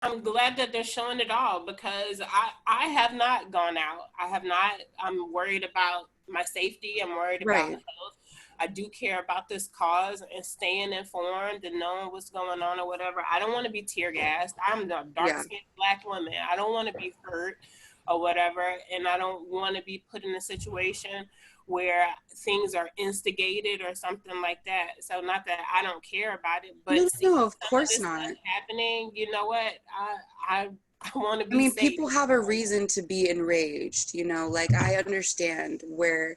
I'm glad that they're showing it all because I have not gone out. I have not. I'm worried about my safety. I'm worried about Right. health. I do care about this cause and staying informed and knowing what's going on or whatever. I don't want to be tear gassed. I'm a dark Yeah. skinned black woman. I don't want to be hurt or whatever. And I don't want to be put in a situation where things are instigated or something like that. So not that I don't care about it, but No, seeing no, of some of course this stuff not. happening, you know what? I I want to I be mean, safe. people have a reason to be enraged, you know, like I understand where,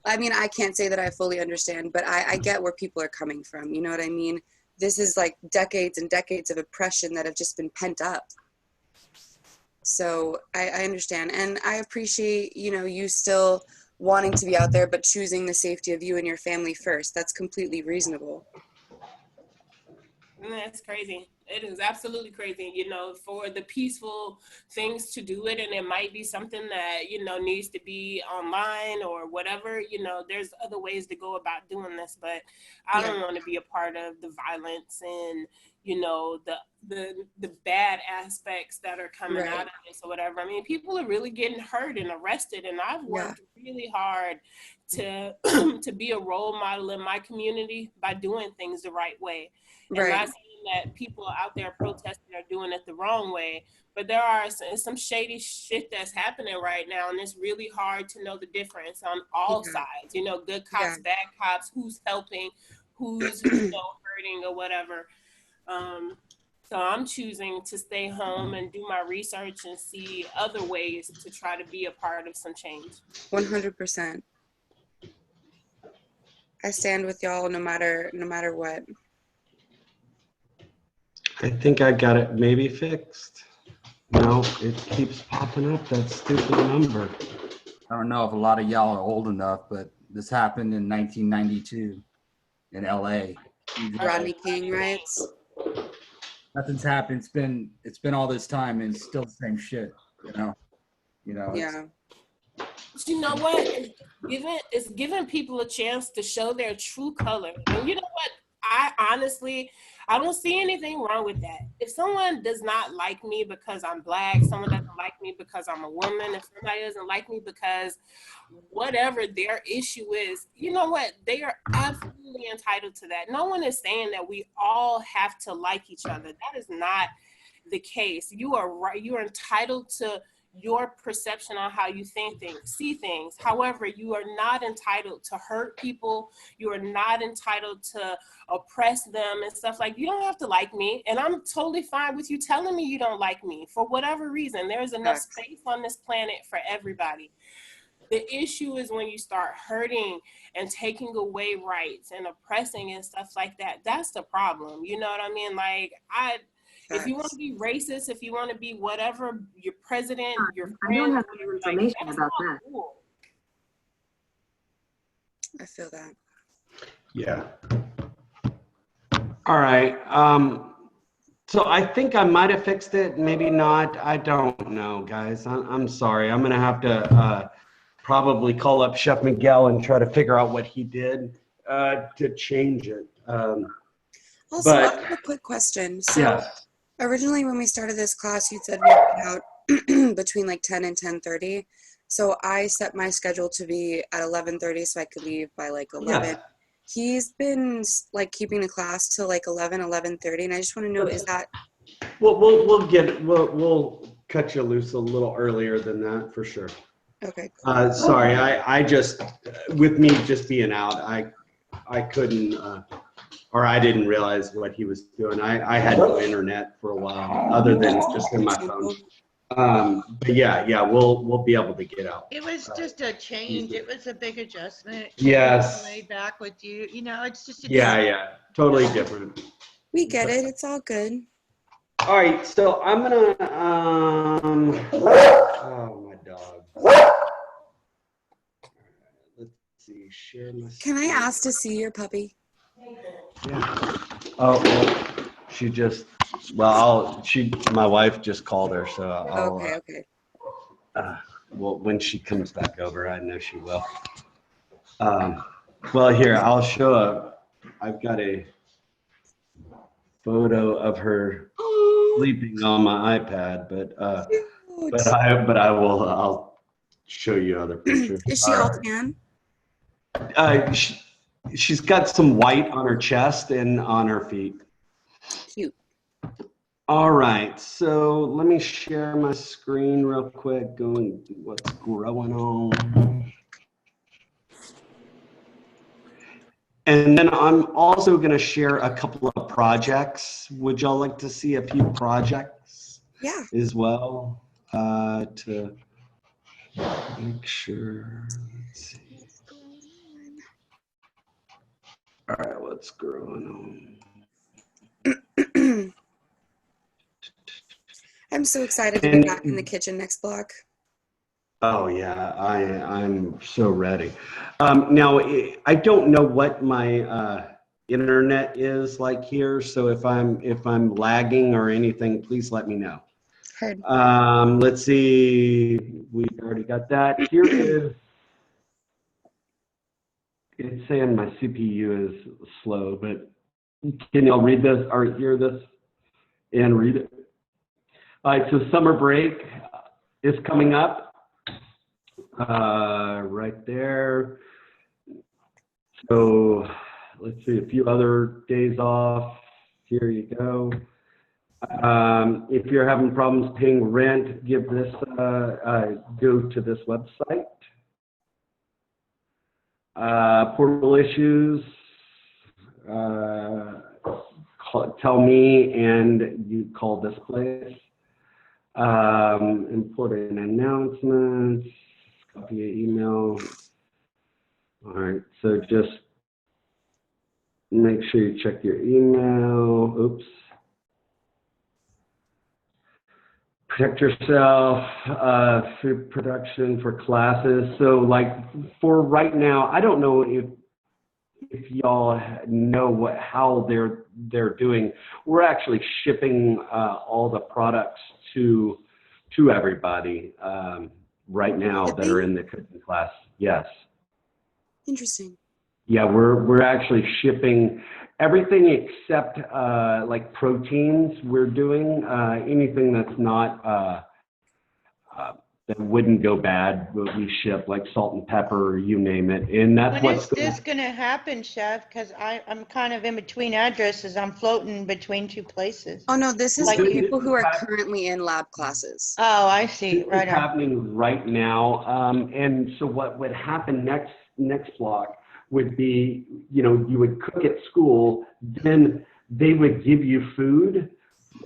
I mean, I can't say that I fully understand, but I get where people are coming from. You know what I mean? This is like decades and decades of oppression that have just been pent up. So I understand. And I appreciate, you know, you still wanting to be out there, but choosing the safety of you and your family first. That's completely reasonable. That's crazy. It is absolutely crazy, you know, for the peaceful things to do it. And it might be something that, you know, needs to be online or whatever. You know, there's other ways to go about doing this, but I Yeah. don't want to be a part of the violence and, you know, the bad aspects that are coming out Right. of this or whatever. I mean, people are really getting hurt and arrested. And I've Yeah. worked really hard to to be a role model in my community by doing things the right way and Right. not saying that people out there protesting are doing it the wrong way, but there are some shady shit that's happening right now, and it's really hard to know the difference on all Yeah. sides. You know, good Yeah. cops, bad cops, who's helping, who's hurting or whatever. Um, so I'm choosing to stay home and do my research and see other ways to try to be a part of some change. 100%. I stand with y'all no matter what. I think I got it maybe fixed. No, it keeps popping up, that stupid number. I don't know if a lot of y'all are old enough, but this happened in 1992 in LA. Rodney King riots. Nothing's happened. It's been all this time and it's still the same shit, you know. It's Yeah. But you know what? It's giving people a chance to show their true color. And you know what? I don't see anything wrong with that. If someone does not like me because I'm black, someone doesn't like me because I'm a woman, if somebody doesn't like me because whatever their issue is, you know what? They are absolutely entitled to that. No one is saying that we all have to like each other. That is not the case. You are right. You are entitled to your perception on how you think things, see things. However, you are not entitled to hurt people. You are not entitled to oppress them and stuff like. You don't have to like me, and I'm totally fine with you telling me you don't like me for whatever reason. There is enough Facts. space on this planet for everybody. The issue is when you start hurting and taking away rights and oppressing and stuff like that. That's the problem. You know what I mean? Like if you want to Facts. be racist, if you want to be whatever, your president, your I don't friend, have any whatever, like information that's about all that. cool. I feel that. Yeah. All right. So I think I might have fixed it, maybe not. I don't know, guys. I'm sorry. I'm gonna have to probably call up Chef Miguel and try to figure out what he did to change it. Also, I But have a quick question. So yes, originally when we started this class, you said we get out between like 10 and 10:30. So I set my schedule to be at 11:30 so I could leave by like 11. yes. He's been like keeping the class till like 11:30, and I just want to know, is that We'll cut you loose a little earlier than that for sure. okay, cool. Sorry, I just with me just being out, I couldn't or I didn't realize what he was doing. I had no internet for a while other than just in my phone. Understandable. But yeah, we'll be able to get out. It was just a change. It was a big adjustment. Yes. Way back with you, it's just a Yeah, totally different. We get it. It's all good. All right, so I'm gonna oh my dog. Let's see, share my Can I screen. ask to see your puppy? Yeah. Oh, well, she just my wife just called her, so Okay, okay. well, when she comes back over, I know she will. Well, here, I've got a photo of her. sleeping on my iPad, Cute. I'll show you other pictures. Is she all tan? She's got some white on her chest and on her feet. Cute. All right, so let me share my screen real quick, go and do what's growing on. And then I'm also going to share a couple of projects. Would y'all like to see a few projects? Yeah. As well, to make sure. Let's see. All right, what's growing on? I'm so excited to be back in the kitchen next block. Oh yeah, I'm so ready. Now I don't know what my internet is like here, so if I'm lagging or anything, please let me know. Heard. Let's see, we've already got that. Here is. It's saying my CPU is slow, but can y'all read this or hear this and read it? All right, so summer break is coming up right there. So let's see, a few other days off. Here you go. If you're having problems paying rent, give this, go to this website. Portable issues, tell me and you call this place. Important announcements, copy your email. All right, so just make sure you check your email. Oops. Protect yourself, food production for classes. So like for right now, I don't know if y'all know how they're doing. We're actually shipping all the products to everybody right now that are in the cooking class. Yes. Interesting. Yeah, we're actually shipping everything except like proteins. We're doing anything that's not that wouldn't go bad. We ship like salt and pepper, you name it, and that's When what's is this gonna happen, Chef? Because I'm kind of in between addresses. I'm floating between two places. Oh no, this is Like for you- people who are currently in lab classes. Oh, I see. This is Right on. happening right now, and so what would happen next block would be, you would cook at school, then they would give you food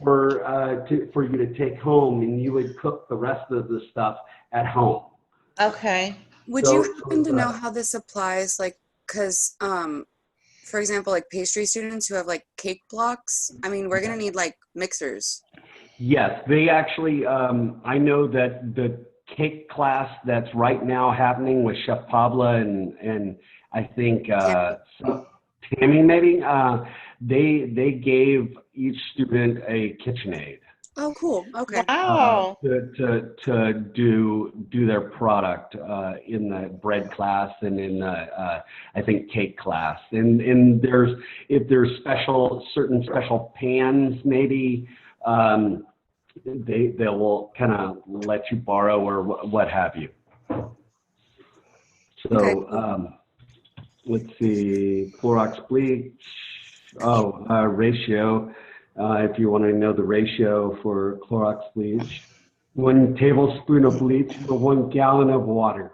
for you to take home, and you would cook the rest of the stuff at home. Okay. Would So- you happen to know how this applies? Like, because, for example, like pastry students who have like cake blocks, I mean, we're going to need like mixers. Yes, they actually, I know that the cake class that's right now happening with Chef Pablo and I think Tammy maybe, they gave each student a KitchenAid. Oh, cool. Okay. Wow. To do their product in the bread class and in the I think cake class, and if there's certain special pans maybe they will kind of let you borrow or what have you. So Okay. let's see, Clorox bleach. Ratio. If you want to know the ratio for Clorox bleach, 1 tablespoon of bleach for 1 gallon of water.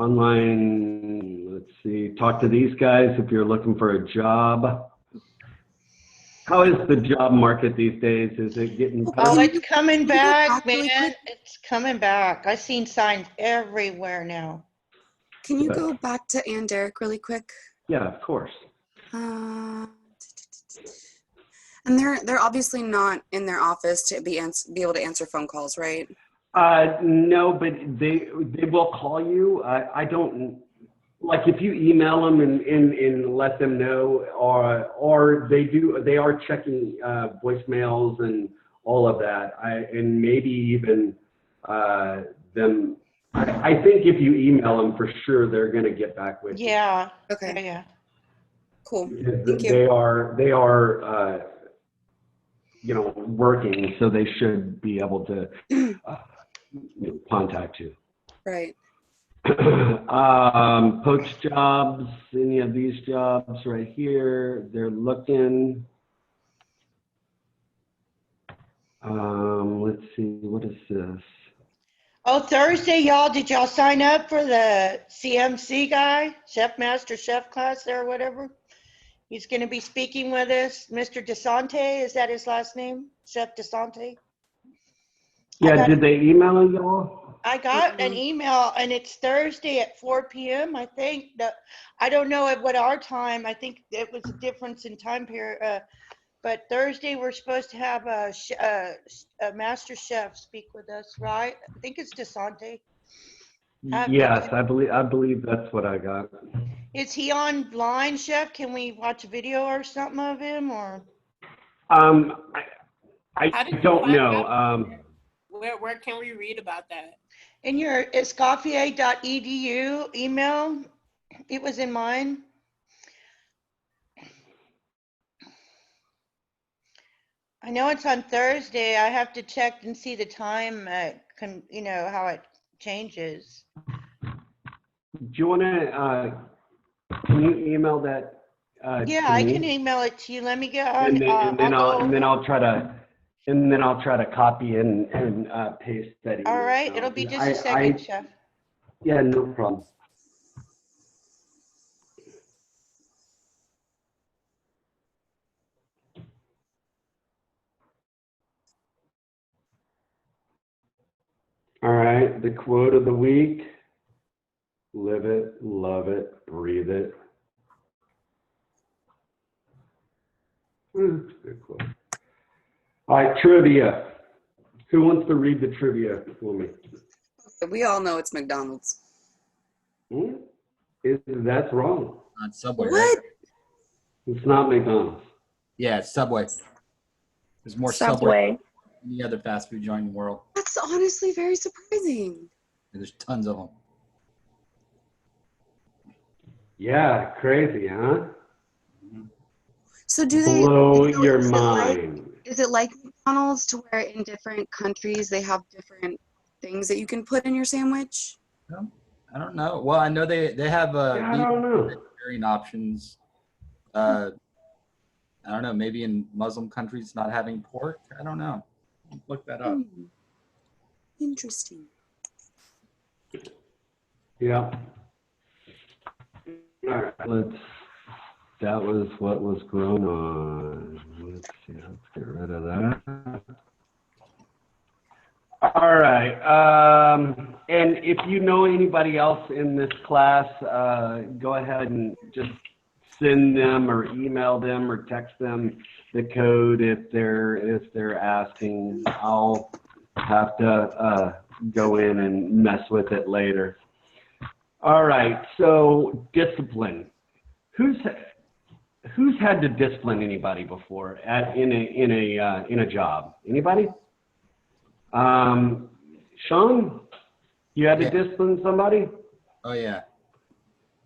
Online, let's see, talk to these guys if you're looking for a job. How is the job market these days? Is it getting better? Oh, it's coming Can you go back, back really man. quick? It's coming back. I've seen signs everywhere now. Can you go back to Ann Derrick really quick? Yeah, of course. And they're obviously not in their office to be able to answer phone calls, right? No, but they will call you. I don't, like if you email them and let them know, or they are checking voicemails and all of that. And maybe even them. I think if you email them, for sure they're going to get back with you. Yeah. Okay. Yeah. Cool. Because Thank you. they are, you know, working, so they should be able to contact you. Right. Poach jobs, any of these jobs right here, they're looking. Let's see, what is this? Oh, Thursday, y'all, did y'all sign up for the CMC guy, Chef Master Chef class there or whatever? He's going to be speaking with us. Mr. DeSante, is that his last name? Chef DeSante? Yeah, did they email y'all? I got an email and it's Thursday at 4 p.m. I think that, I don't know at what our time, I think it was a difference in time period. But Thursday, we're supposed to have a master chef speak with us, right? I think it's DeSante. Yes, I believe that's what I got. Is he online, chef? Can we watch a video or something of him or? I How did you don't find know. out? Where can we read about that? In your escoffier.edu email, it was in mine. I know it's on Thursday. I have to check and see the time, you know, how it changes. Do you want to, can you email that Yeah, to I me? can email it to you. Let me get on. And then I'll try to copy and paste that email. All right, it'll be just a second, chef. Yeah, no problem. All right, the quote of the week: live it, love it, breathe it. Good quote. All right, trivia. Who wants to read the trivia for me? We all know it's McDonald's. That's wrong. On Subway, right? What? It's not McDonald's. Yeah, it's Subway. There's more Subway than any other fast food joint in the world. That's honestly very surprising. And there's tons of them. Yeah, crazy, huh? So do they Blow so your is it mind. Is it like McDonald's to where in different countries they have different things that you can put in your sandwich? I don't know. Well, I know they have I don't know. vegetarian options. I don't know. Maybe in Muslim countries not having pork. I don't know. Look that up. Interesting. Yeah. All right, that was what was going on. Let's see, let's get rid of that. All right, and if you know anybody else in this class, go ahead and just send them or email them or text them the code if they're asking. I'll have to go in and mess with it later. All right, so discipline. Who's had to discipline anybody before in a job? Anybody? Sean, you had to discipline somebody? Oh yeah.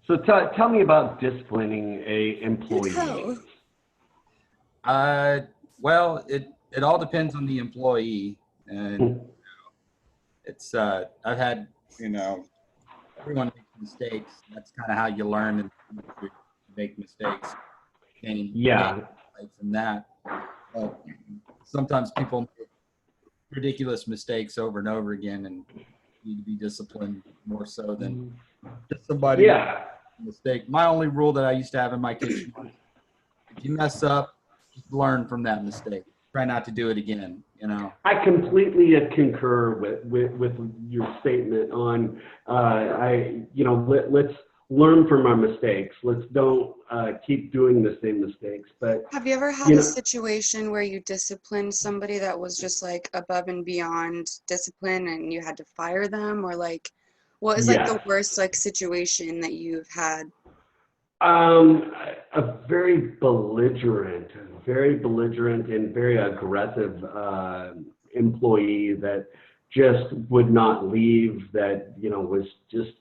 So tell me about disciplining a employee. Well, it all depends on the employee, and it's I've had, you know, everyone makes mistakes. That's kind of how you learn and you make mistakes. And Yeah. from that, sometimes people make ridiculous mistakes over and over again, and need to be disciplined more so than just somebody. Yeah. Mistake. My only rule that I used to have in my kitchen was, if you mess up, just learn from that mistake. Try not to do it again. You know. I completely concur with your statement on let's learn from our mistakes. Let's don't keep doing the same mistakes. But Have you ever had a situation where you disciplined somebody that was just like above and beyond discipline and you had to fire them, or like what is like the worst like situation that you've had? A very belligerent and very aggressive employee that just would not leave, that, was just,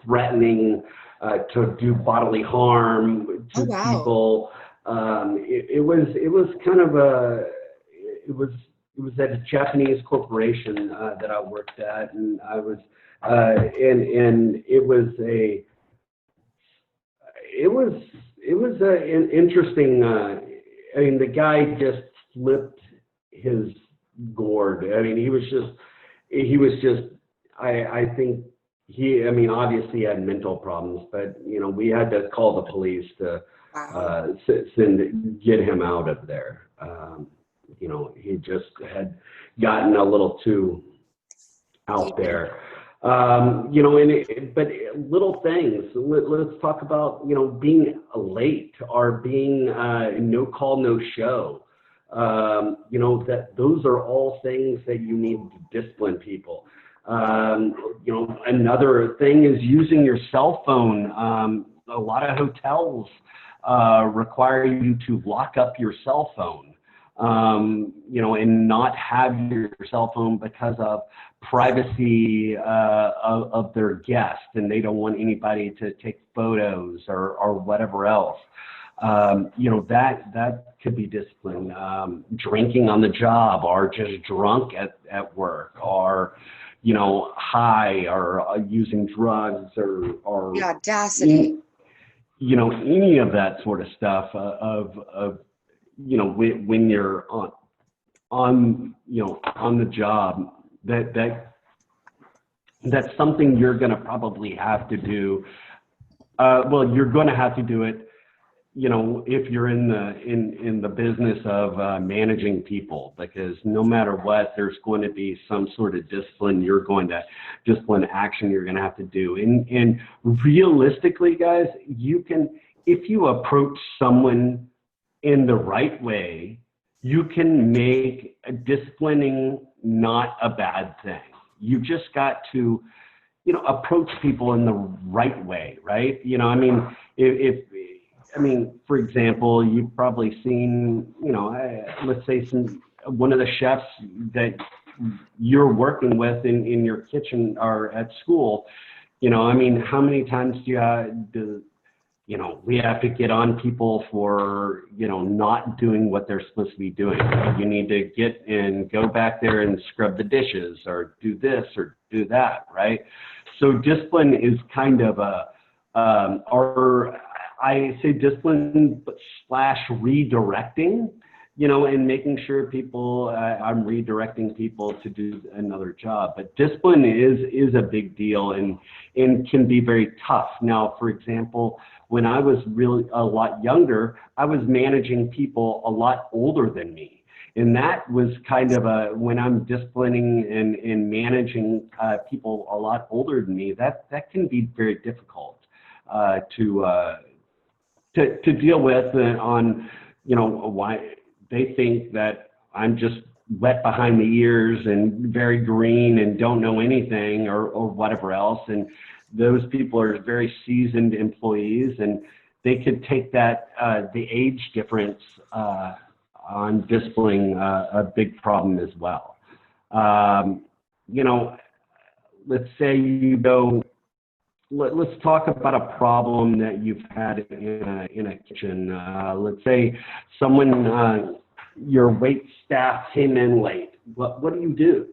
threatening to do bodily harm to Oh, wow. people. It was kind of it was at a Japanese corporation that I worked at, and I was and it was an interesting. I mean, the guy just flipped his gourd. I mean, he was just. I think I mean, obviously he had mental problems, but we had to call the police to Wow. get him out of there. He just had gotten a little too out there. But little things. Let's talk about being late or being no call, no show. That those are all things that you need to discipline people. Another thing is using your cell phone. A lot of hotels require you to lock up your cell phone. And not have your cell phone because of privacy of their guests, and they don't want anybody to take photos or whatever else. That could be discipline. Drinking on the job, or just drunk at work, or high, or using drugs, or The audacity. any of that sort of stuff when you're on the job, that's something you're going to probably have to do. You're going to have to do it, if you're in the business of managing people, because no matter what, there's going to be some sort of discipline action you're going to have to do. And realistically, guys, if you approach someone in the right way, you can make disciplining not a bad thing. You just got to, approach people in the right way, right? For example, you've probably seen, let's say one of the chefs that you're working with in your kitchen or at school, how many times we have to get on people for, not doing what they're supposed to be doing. You need to go back there and scrub the dishes, or do this or do that, right? So discipline is kind of I say discipline / redirecting, and making sure I'm redirecting people to do another job. But discipline is a big deal and can be very tough. Now, for example, when I was really a lot younger, I was managing people a lot older than me. And that was kind of when I'm disciplining and managing people a lot older than me, that can be very difficult to deal with on, why they think that I'm just wet behind the ears and very green and don't know anything or whatever else. And those people are very seasoned employees, and they could take that, the age difference on disciplining a big problem as well. Let's say let's talk about a problem that you've had in a kitchen. Let's say your wait staff came in late. What do you do?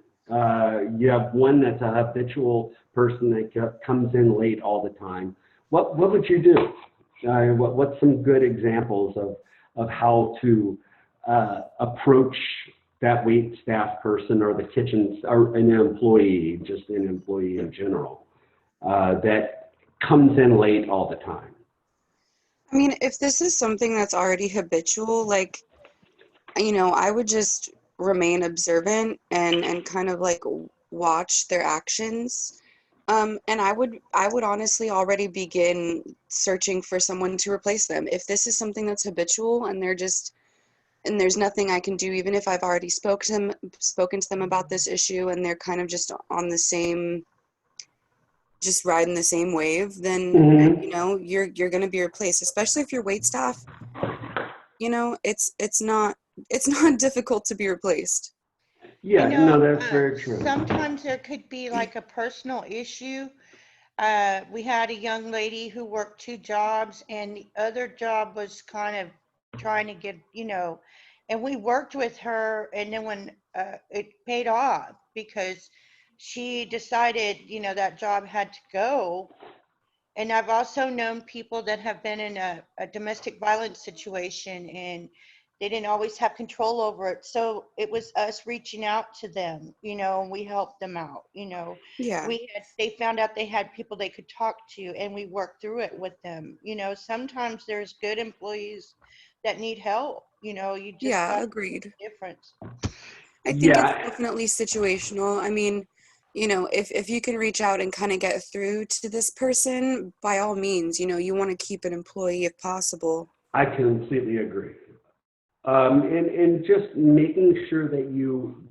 You have one that's a habitual person that comes in late all the time. What would you do? What's some good examples of how to approach that wait staff person, or the kitchen, or an employee, just an employee in general, that comes in late all the time? I mean, if this is something that's already habitual, I would just remain observant and kind of watch their actions. And I would honestly already begin searching for someone to replace them. If this is something that's habitual and and there's nothing I can do, even if I've already spoken to them about this issue and they're kind of just on the same, just riding the same wave, then, Mm-hmm. you're going to be replaced, especially if you're wait staff. It's not difficult to be replaced. Yeah, no, that's very true. Sometimes there could be a personal issue we had a young lady who worked 2 jobs, and the other job was kind of trying to get, and we worked with her, and then when it paid off because she decided, that job had to go. And I've also known people that have been in a domestic violence situation, and they didn't always have control over it. So it was us reaching out to them, and we helped them out. Yeah. They found out they had people they could talk to, and we worked through it with them. Sometimes there's good employees that need help. You just Yeah, got agreed. difference. I think Yeah. it's definitely situational. I mean, if you can reach out and kind of get through to this person, by all means, you want to keep an employee if possible. I completely agree. And just making sure that you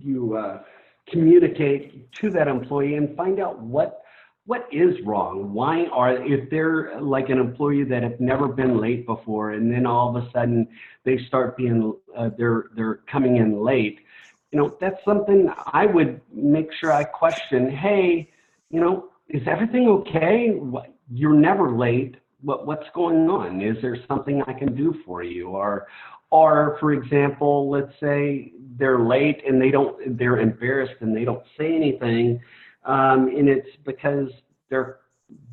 communicate to that employee and find out what is wrong. Why if they're like an employee that have never been late before, and then all of a sudden they start being they're coming in late. That's something I would make sure I question. Hey, is everything okay? You're never late. What's going on? Is there something I can do for you? Or for example, let's say they're late and they're embarrassed and they don't say anything, and it's because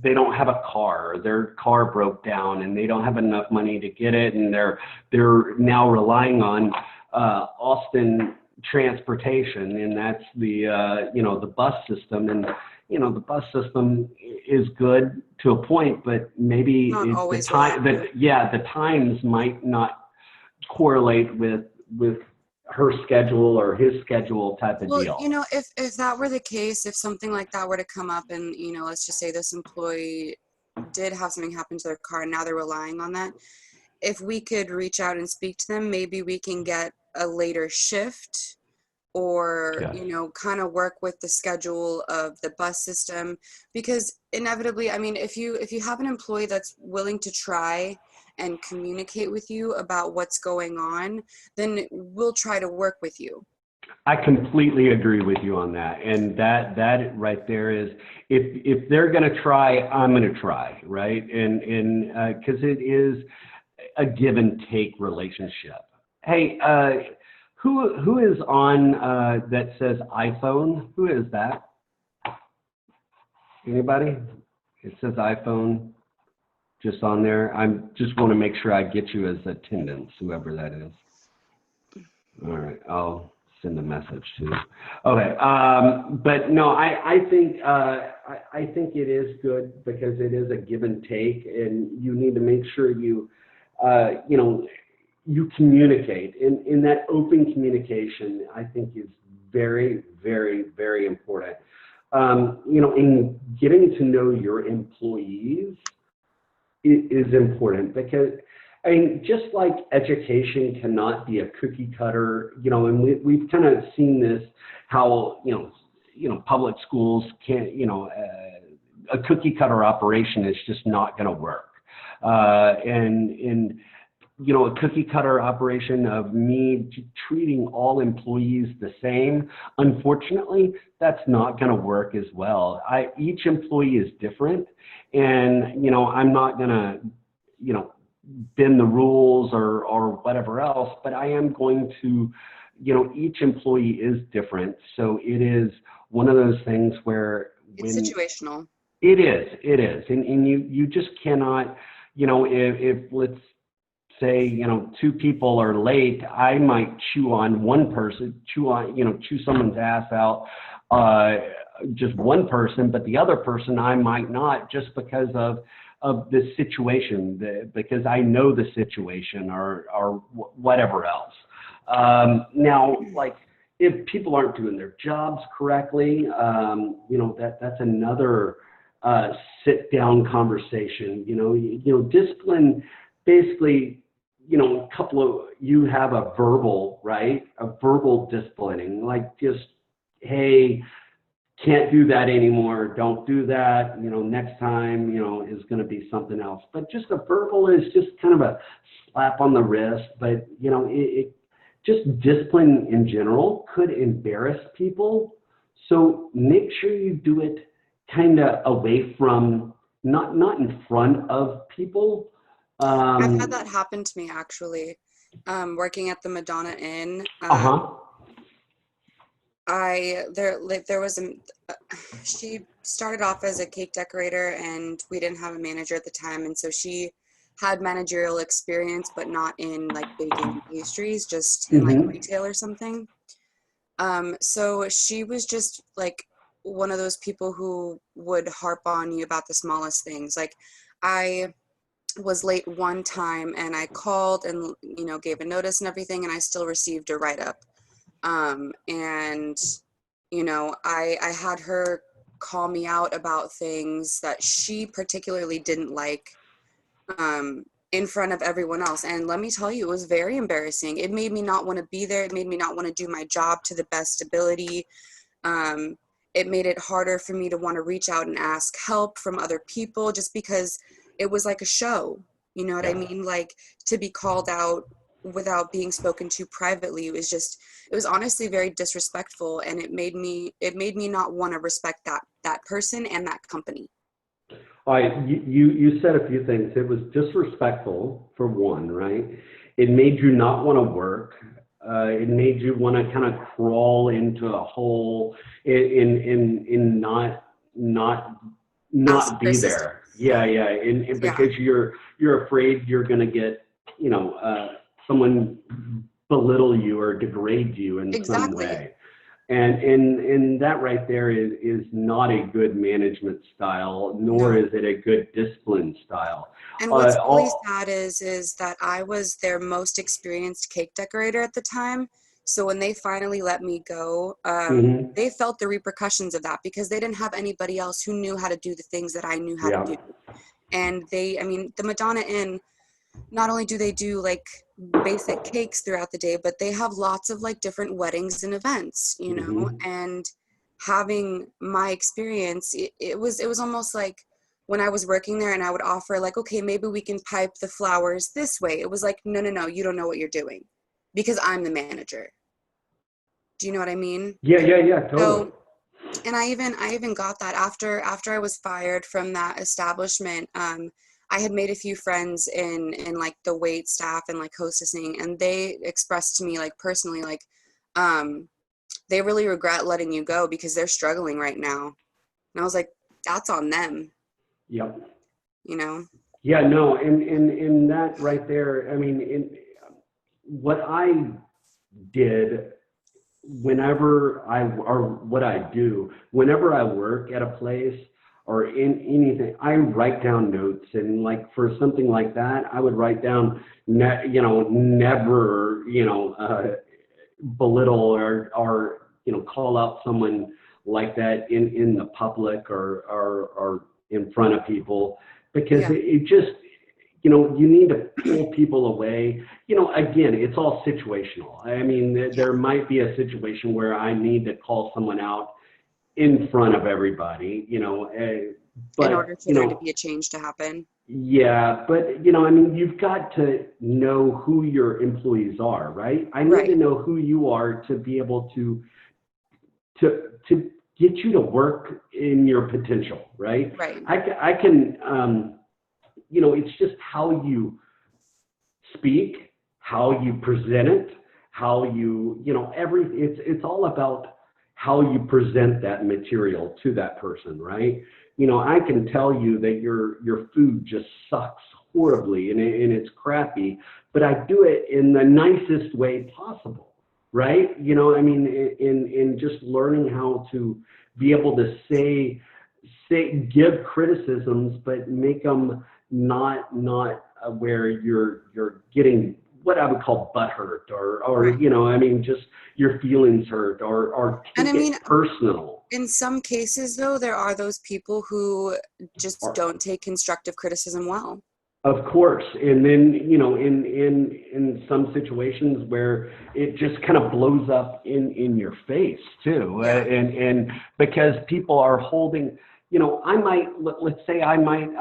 they don't have a car, or their car broke down and they don't have enough money to get it, and they're now relying on Austin transportation, and that's the the bus system. And the bus system is good to a point, but maybe Not the always time reliable. the times might not correlate with her schedule or his schedule type of Well, deal. if that were the case, if something like that were to come up and, let's just say this employee did have something happen to their car and now they're relying on that, if we could reach out and speak to them, maybe we can get a later shift or, Yeah. kind of work with the schedule of the bus system. Because inevitably, I mean, if you have an employee that's willing to try and communicate with you about what's going on, then we'll try to work with you. I completely agree with you on that. And that right there is, if they're going to try, I'm going to try, right? And because it is a give and take relationship. Hey, who is on that says iPhone? Who is that? Anybody? It says iPhone just on there. I just want to make sure I get you as attendance, whoever that is. All right, I'll send a message to. Okay, but no, I think it is good because it is a give and take, and you need to make sure you you communicate. In that open communication, I think is very, very, very important. In getting to know your employees is important, because I mean, just like education cannot be a cookie cutter, and we've kind of seen this, how, public schools can't, a cookie cutter operation is just not going to work. And a cookie cutter operation of me treating all employees the same, unfortunately, that's not going to work as well. Each employee is different, and, I'm not going to, bend the rules or whatever else, but I am going to, each employee is different. So it is one of those things where It's situational. It is. And you just cannot, if let's say, two people are late, I might chew someone's ass out, just one person, but the other person I might not, just because of the situation, because I know the situation or whatever else. Now, like, if people aren't doing their jobs correctly, that's another sit down conversation. Discipline, basically, you have a verbal, right? A verbal disciplining, like, just, hey, can't do that anymore. Don't do that. Next time, is going to be something else. But just a verbal is just kind of a slap on the wrist. But, it just discipline in general could embarrass people. So make sure you do it kind of away from, not in front of people. I've had that happen to me actually. Working at the Madonna Inn. There was she started off as a cake decorator, and we didn't have a manager at the time, and so she had managerial experience, but not in like baking pastries, just in like retail or something. So she was just like one of those people who would harp on you about the smallest things. Like I was late one time and I called and, you know, gave a notice and everything, and I still received a write-up. And, you know, I had her call me out about things that she particularly didn't like, in front of everyone else. And let me tell you, it was very embarrassing. It made me not want to be there. It made me not want to do my job to the best ability. It made it harder for me to want to reach out and ask help from other people, just because it was like a show. You know what I mean? Like, to be called out without being spoken to privately, it was honestly very disrespectful, and it made me not want to respect that person and that company. All right, you said a few things. It was disrespectful, for one, right? It made you not want to work. It made you want to kind of crawl into a hole in not be there. Yeah, and because you're afraid you're going to get, you know, someone belittle you or degrade you in some way. And that right there is not a good management style, nor is it a good discipline style. And what's really sad is that I was their most experienced cake decorator at the time. So when they finally let me go, they felt the repercussions of that, because they didn't have anybody else who knew how to do the things that I knew how to do. And the Madonna Inn, not only do they do like basic cakes throughout the day, but they have lots of like different weddings and events, you know. And having my experience, it was almost like when I was working there and I would offer like, okay, maybe we can pipe the flowers this way. It was like, no, you don't know what you're doing, because I'm the manager. Do you know what I mean? Yeah, totally. So, and I even got that after I was fired from that establishment. I had made a few friends in like the wait staff and like hostessing, and they expressed to me like personally, like, they really regret letting you go because they're struggling right now. And I was like, that's on them. Yep. You know? Yeah, no, and that right there, I mean, what I did whenever whenever I work at a place or in anything, I write down notes. And like for something like that, I would write down, never, belittle or call out someone like that in the public or in front of people, because it just, you need to pull people away. Again, it's all situational. I mean, there might be a situation where I need to call someone out in front of everybody, but in order for there to be a change to happen. Yeah, but I mean, you've got to know who your employees are, right? I need to know who you are to be able to get you to work in your potential, right? Right. I can, it's just how you speak, how you present it, how you, it's all about how you present that material to that person, right? I can tell you that your food just sucks horribly and it's crappy, but I do it in the nicest way possible, right? I mean, in just learning how to be able to give criticisms, but make them not where you're getting what I would call butthurt or I mean, just your feelings hurt or take it personal. In some cases, though, there are those people who just don't take constructive criticism well. Of course. And then, in some situations where it just kind of blows up in your face too. Yeah. And because people are holding, let's say I might,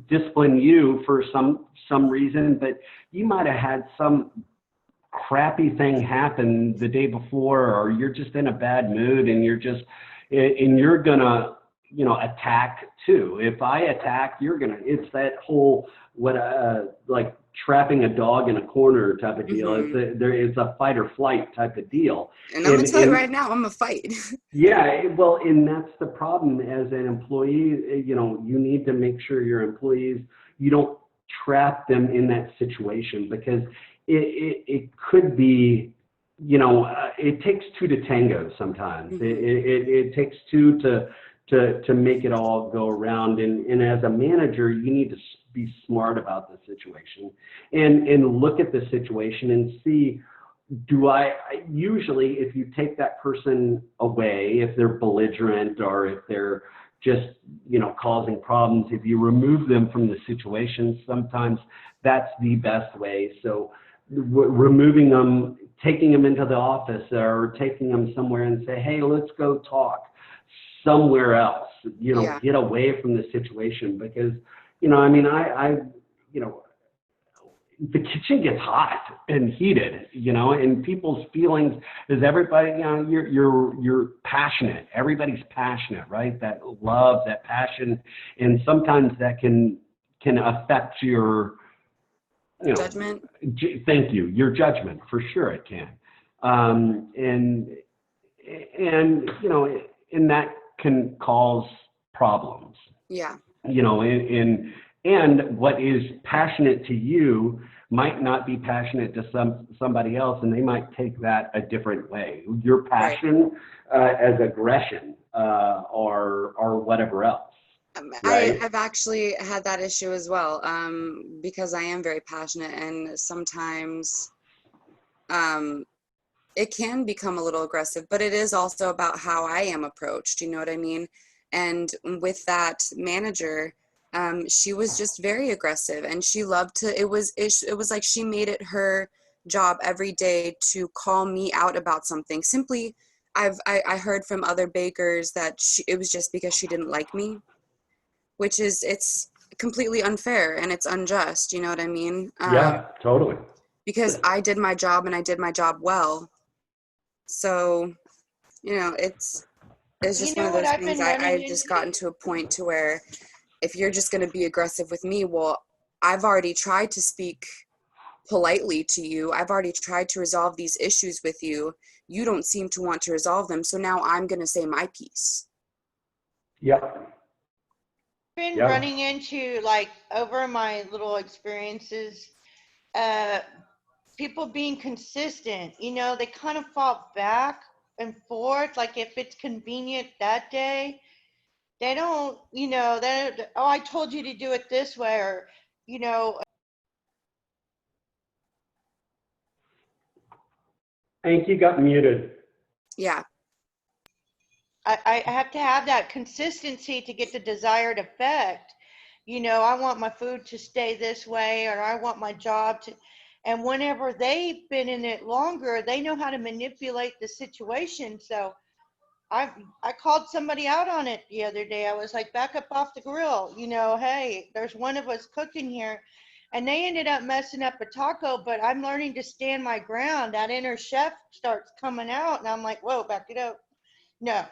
discipline you for some reason, but you might have had some crappy thing happen the day before, or you're just in a bad mood and you're just, and you're gonna, you know, attack too. If I attack, you're gonna. It's that whole like trapping a dog in a corner type of deal. It's a fight or flight type of deal. And I'm gonna tell you right now, I'm a fight. Yeah, well, and that's the problem as an employee. You know, you need to make sure your employees, you don't trap them in that situation, because it could be, you know, it takes two to tango sometimes. It takes two to make it all go around. And as a manager, you need to be smart about the situation and look at the situation and see, usually if you take that person away, if they're belligerent or if they're just, you know, causing problems, if you remove them from the situation, sometimes that's the best way. So removing them, taking them into the office or taking them somewhere and say, hey, let's go talk somewhere else, you know, get away from the situation. Because, you know, I mean, you know, the kitchen gets hot and heated, you know, and people's feelings is everybody, you know, you're passionate. Everybody's passionate, right? That love, that passion. And sometimes that can affect your, you know, judgment. Thank you. Your judgment, for sure it can. And, you know, and that can cause problems. Yeah. You know, and what is passionate to you might not be passionate to somebody else, and they might take that a different way. Your passion as aggression or whatever else. Right? I've actually had that issue as well, because I am very passionate, and sometimes it can become a little aggressive, but it is also about how I am approached. You know what I mean? And with that manager, she was just very aggressive, and she loved to, it was like she made it her job every day to call me out about something. Simply, I heard from other bakers that it was just because she didn't like me, which is, it's completely unfair and it's unjust. You know what I mean? Yeah, totally. Because I did my job and I did my job well. So, you know, it's just one of those things. I've just gotten to a point to where if you're just going to be aggressive with me, well, I've already tried to speak politely to you. I've already tried to resolve these issues with you. You don't seem to want to resolve them. So now I'm going to say my piece. Yep. Been running into, like, over my little experiences, people being consistent, you know, they kind of fall back and forth. Like if it's convenient that day, they don't, you know, oh, I told you to do it this way, or, you know. I think you got muted. Yeah. I have to have that consistency to get the desired effect. You know, I want my food to stay this way, or I want my job to, and whenever they've been in it longer, they know how to manipulate the situation. So I called somebody out on it the other day. I was like, back up off the grill, you know, hey, there's one of us cooking here. And they ended up messing up a taco, but I'm learning to stand my ground. That inner chef starts coming out, and I'm like, whoa, back it up. No,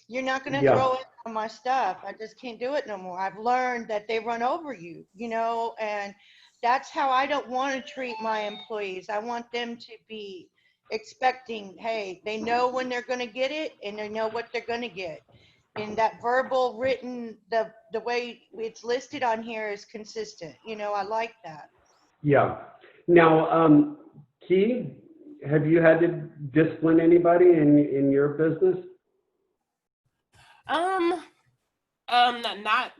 you're not going to throw it on my stuff. I just can't do it no more. I've learned that they run over you, you know, and that's how I don't want to treat my employees. I want them to be expecting, hey, they know when they're going to get it and they know what they're going to get. And that verbal, written, the way it's listed on here is consistent. You know, I like that. Yeah. Now, Key, have you had to discipline anybody in your business?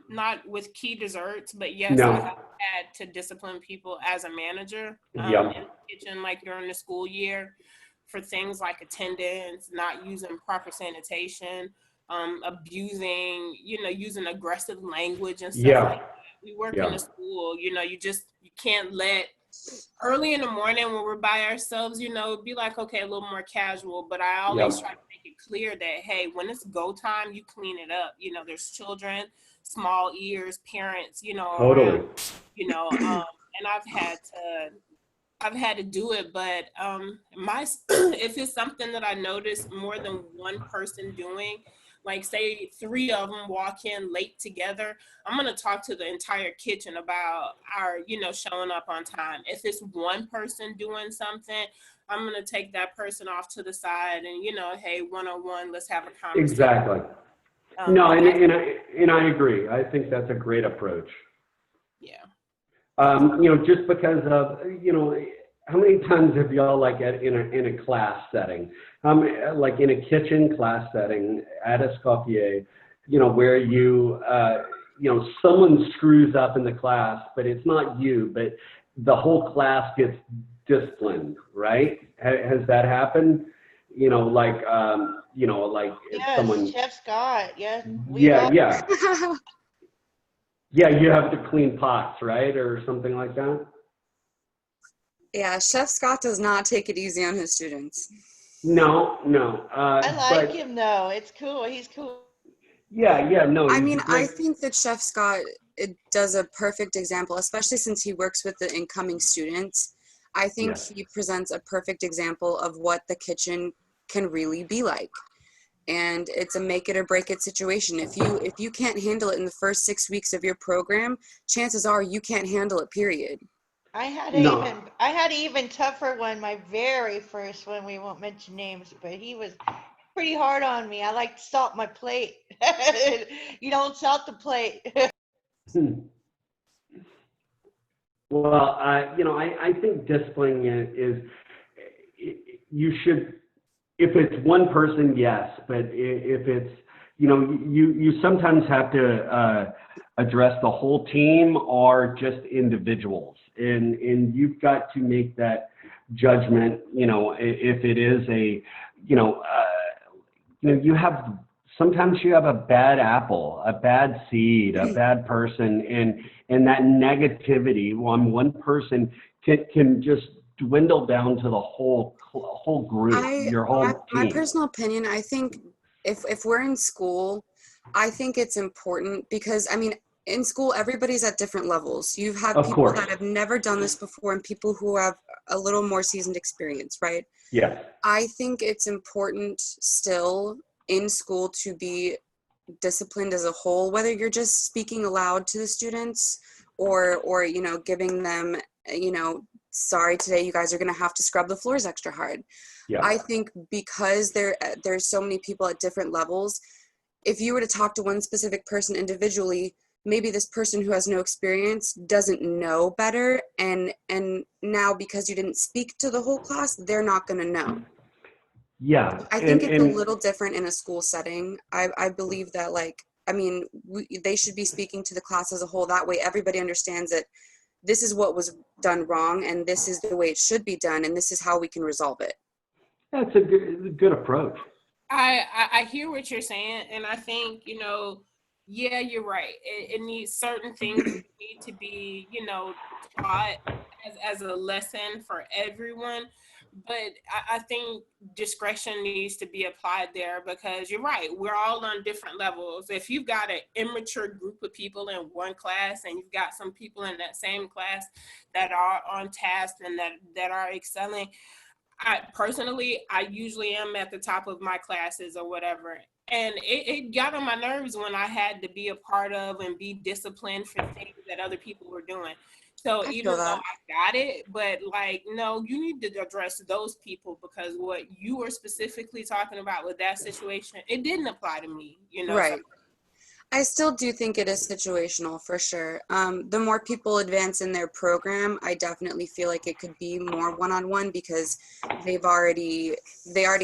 Not with Key Desserts, but yes, I have had to discipline people as a manager in the kitchen, like during the school year, for things like attendance, not using proper sanitation, abusing, you know, using aggressive language and stuff like that. We work in the school, you know, you can't let early in the morning when we're by ourselves, you know, be like, okay, a little more casual, but I always try to make it clear that, hey, when it's go time, you clean it up. You know, there's children, small ears, parents, you know, around, you know, and I've had to I've had to do it, but my if it's something that I notice more than one person doing, like say 3 of them walk in late together, I'm gonna talk to the entire kitchen about our, showing up on time. If it's one person doing something, I'm gonna take that person off to the side and, hey, one-on-one, let's have a conversation. Exactly. No, and I agree. I think that's a great approach. Yeah. Just because of, how many times have y'all like in a class setting, like in a kitchen class setting at Escoffier, where someone screws up in the class, but it's not you, but the whole class gets disciplined, right? Has that happened? Like if Yes, someone. Chef Scott. Yes. Yeah. Yeah, you have to clean pots, right? Or something like that? Yeah, Chef Scott does not take it easy on his students. No. I like But him though. It's cool. He's cool. yeah, no. I he's mean, a I great- think that Chef Scott does a perfect example, especially since he works with the incoming students. I think Yes. he presents a perfect example of what the kitchen can really be like. And it's a make it or break it situation. If you can't handle it in the first 6 weeks of your program, chances are you can't handle it, period. I had No. an even tougher one, my very first one. We won't mention names, but he was pretty hard on me. I like to salt my plate. You don't salt the plate. Well, I think disciplining is you should, if it's one person, yes, but if it's, you sometimes have to address the whole team or just individuals, and you've got to make that judgment. If it is a, you have, sometimes you have a bad apple, a bad seed, a bad person, and that negativity on one person can just dwindle down to the whole group, your whole My team. personal opinion, I think if we're in school, I think it's important because, I mean, in school, everybody's at different levels. You have Of people course. that have never done this before and people who have a little more seasoned experience, right? Yes. I think it's important still in school to be disciplined as a whole, whether you're just speaking aloud to the students or giving them, sorry, today you guys are going to have to scrub the floors extra hard. Yeah. I think because there's so many people at different levels, if you were to talk to one specific person individually, maybe this person who has no experience doesn't know better, and now because you didn't speak to the whole class, they're not going to know. Yeah. I think it's a little different in a school setting. I believe that, they should be speaking to the class as a whole. That way everybody understands that this is what was done wrong and this is the way it should be done and this is how we can resolve it. That's a good approach. I hear what you're saying, and I think, yeah, you're right. It needs certain things need to be, taught as a lesson for everyone. But I think discretion needs to be applied there because you're right. We're all on different levels. If you've got an immature group of people in one class and you've got some people in that same class that are on task and that are excelling, I usually am at the top of my classes or whatever. And it got on my nerves when I had to be a part of and be disciplined for things that other people were doing. So even though I got it, but no, you need to address those people because what you were specifically talking about with that situation, it didn't apply to me, Right. So. I still do think it is situational for sure. The more people advance in their program, I definitely feel like it could be more one-on-one because they already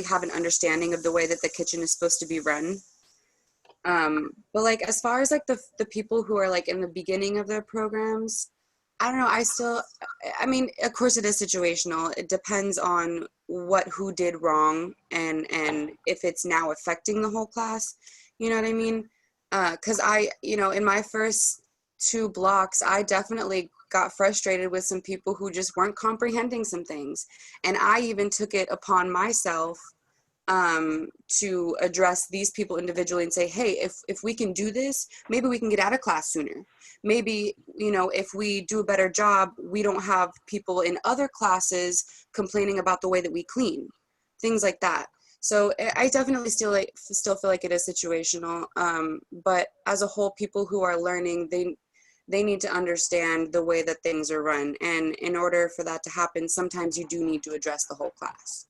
have an understanding of the way that the kitchen is supposed to be run. But as far as the people who are in the beginning of their programs, I don't know. I mean, of course it is situational. It depends on who did wrong and if it's now affecting the whole class. You know what I mean? Because in my first 2 blocks, I definitely got frustrated with some people who just weren't comprehending some things. And I even took it upon myself to address these people individually and say, hey, if we can do this, maybe we can get out of class sooner. Maybe, you know, if we do a better job, we don't have people in other classes complaining about the way that we clean, things like that. So I definitely still feel like it is situational. But as a whole, people who are learning, they need to understand the way that things are run. And in order for that to happen, sometimes you do need to address the whole class.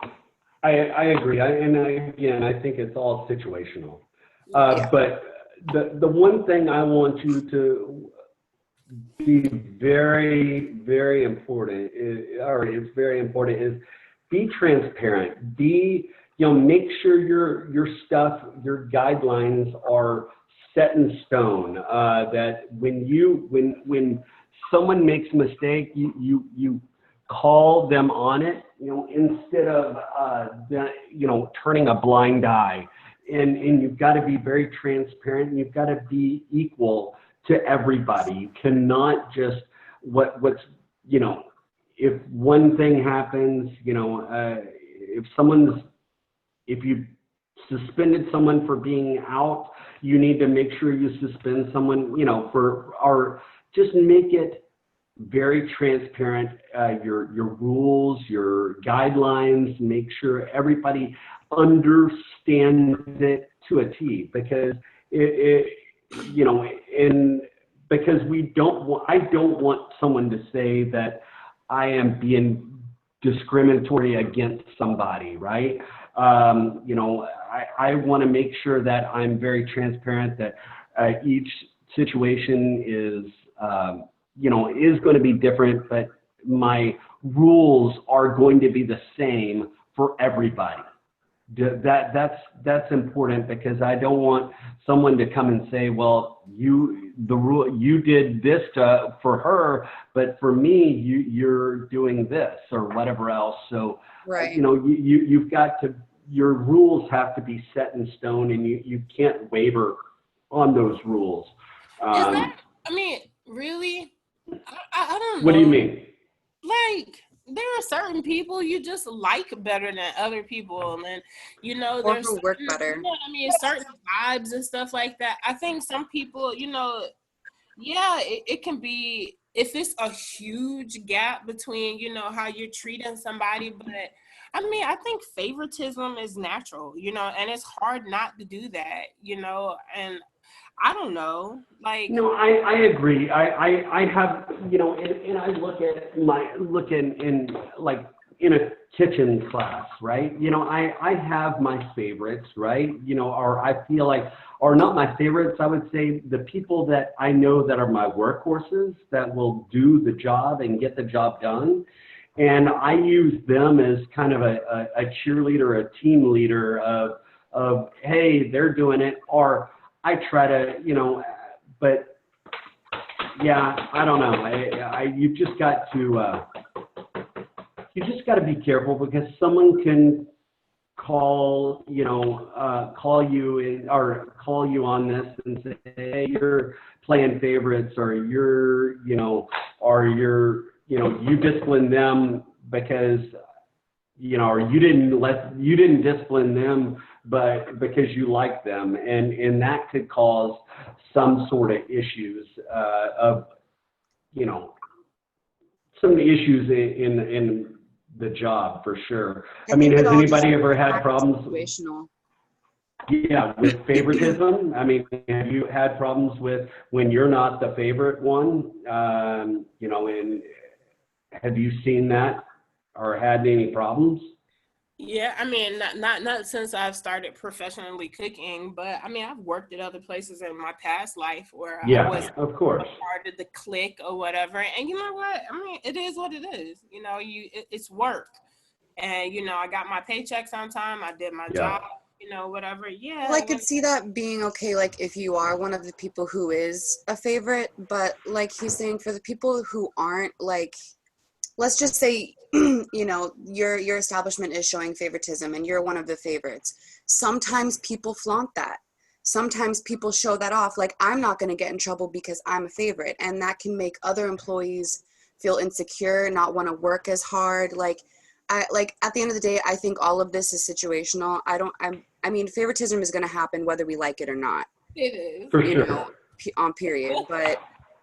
I agree. Again, I think it's all situational. Yeah. But the one thing I want you to be very, very important is very important is be transparent. Make sure your stuff, your guidelines are set in stone. That when someone makes a mistake, you call them on it, instead of turning a blind eye. And you've got to be very transparent, and you've got to be equal to everybody. You cannot just if one thing happens, if you suspended someone for being out, you need to make sure you suspend someone, just make it very transparent, your rules, your guidelines, make sure everybody understands it to a T, because because I don't want someone to say that I am being discriminatory against somebody, right? I want to make sure that I'm very transparent, that each situation is going to be different, but my rules are going to be the same for everybody. That's important, because I don't want someone to come and say, well, you did this for her, but for me, you're doing this or whatever else. So, Right. You've got to, your rules have to be set in stone, and you can't waver on those rules. Really? I don't know. What do you mean? Like, there are certain people you just like better than other people, and Or who work better. Certain vibes and stuff like that. I think some people, it can be, if it's a huge gap between, how you're treating somebody, but I think favoritism is natural, and it's hard not to do that, and I don't know, like. No, I agree. I have, and I look in like in a kitchen class, right? I have my favorites, right? Or I feel like, or not my favorites, I would say the people that I know that are my workhorses, that will do the job and get the job done. And I use them as kind of a cheerleader, a team leader of, hey, they're doing it, or I try to, but yeah, I don't know. You've just got to be careful, because someone can call you on this and say, hey, you're playing favorites, or you discipline them because, or you didn't discipline them, but because you like them, and that could cause some sort of issues some issues in the job, for sure. I mean, has anybody ever had problems? Situational. Yeah, with favoritism? Have you had problems with when you're not the favorite one? And have you seen that or had any problems? Yeah, not since I've started professionally cooking, but I've worked at other places in my past life where I was, of course, a part of the clique or whatever. And you know what? It is what it is. It's work. And I got my paychecks on time. I did my job. Whatever. Yeah. Well, I could see that being okay, like if you are one of the people who is a favorite, but like he's saying, for the people who aren't, like, let's just say, your establishment is showing favoritism and you're one of the favorites. Sometimes people flaunt that. Sometimes people show that off. Like, I'm not going to get in trouble because I'm a favorite. And that can make other employees feel insecure, not want to work as hard. Like, I like at the end of the day, I think all of this is situational. I mean, favoritism is going to happen whether we like it or not, It is. For you sure. know, on period. But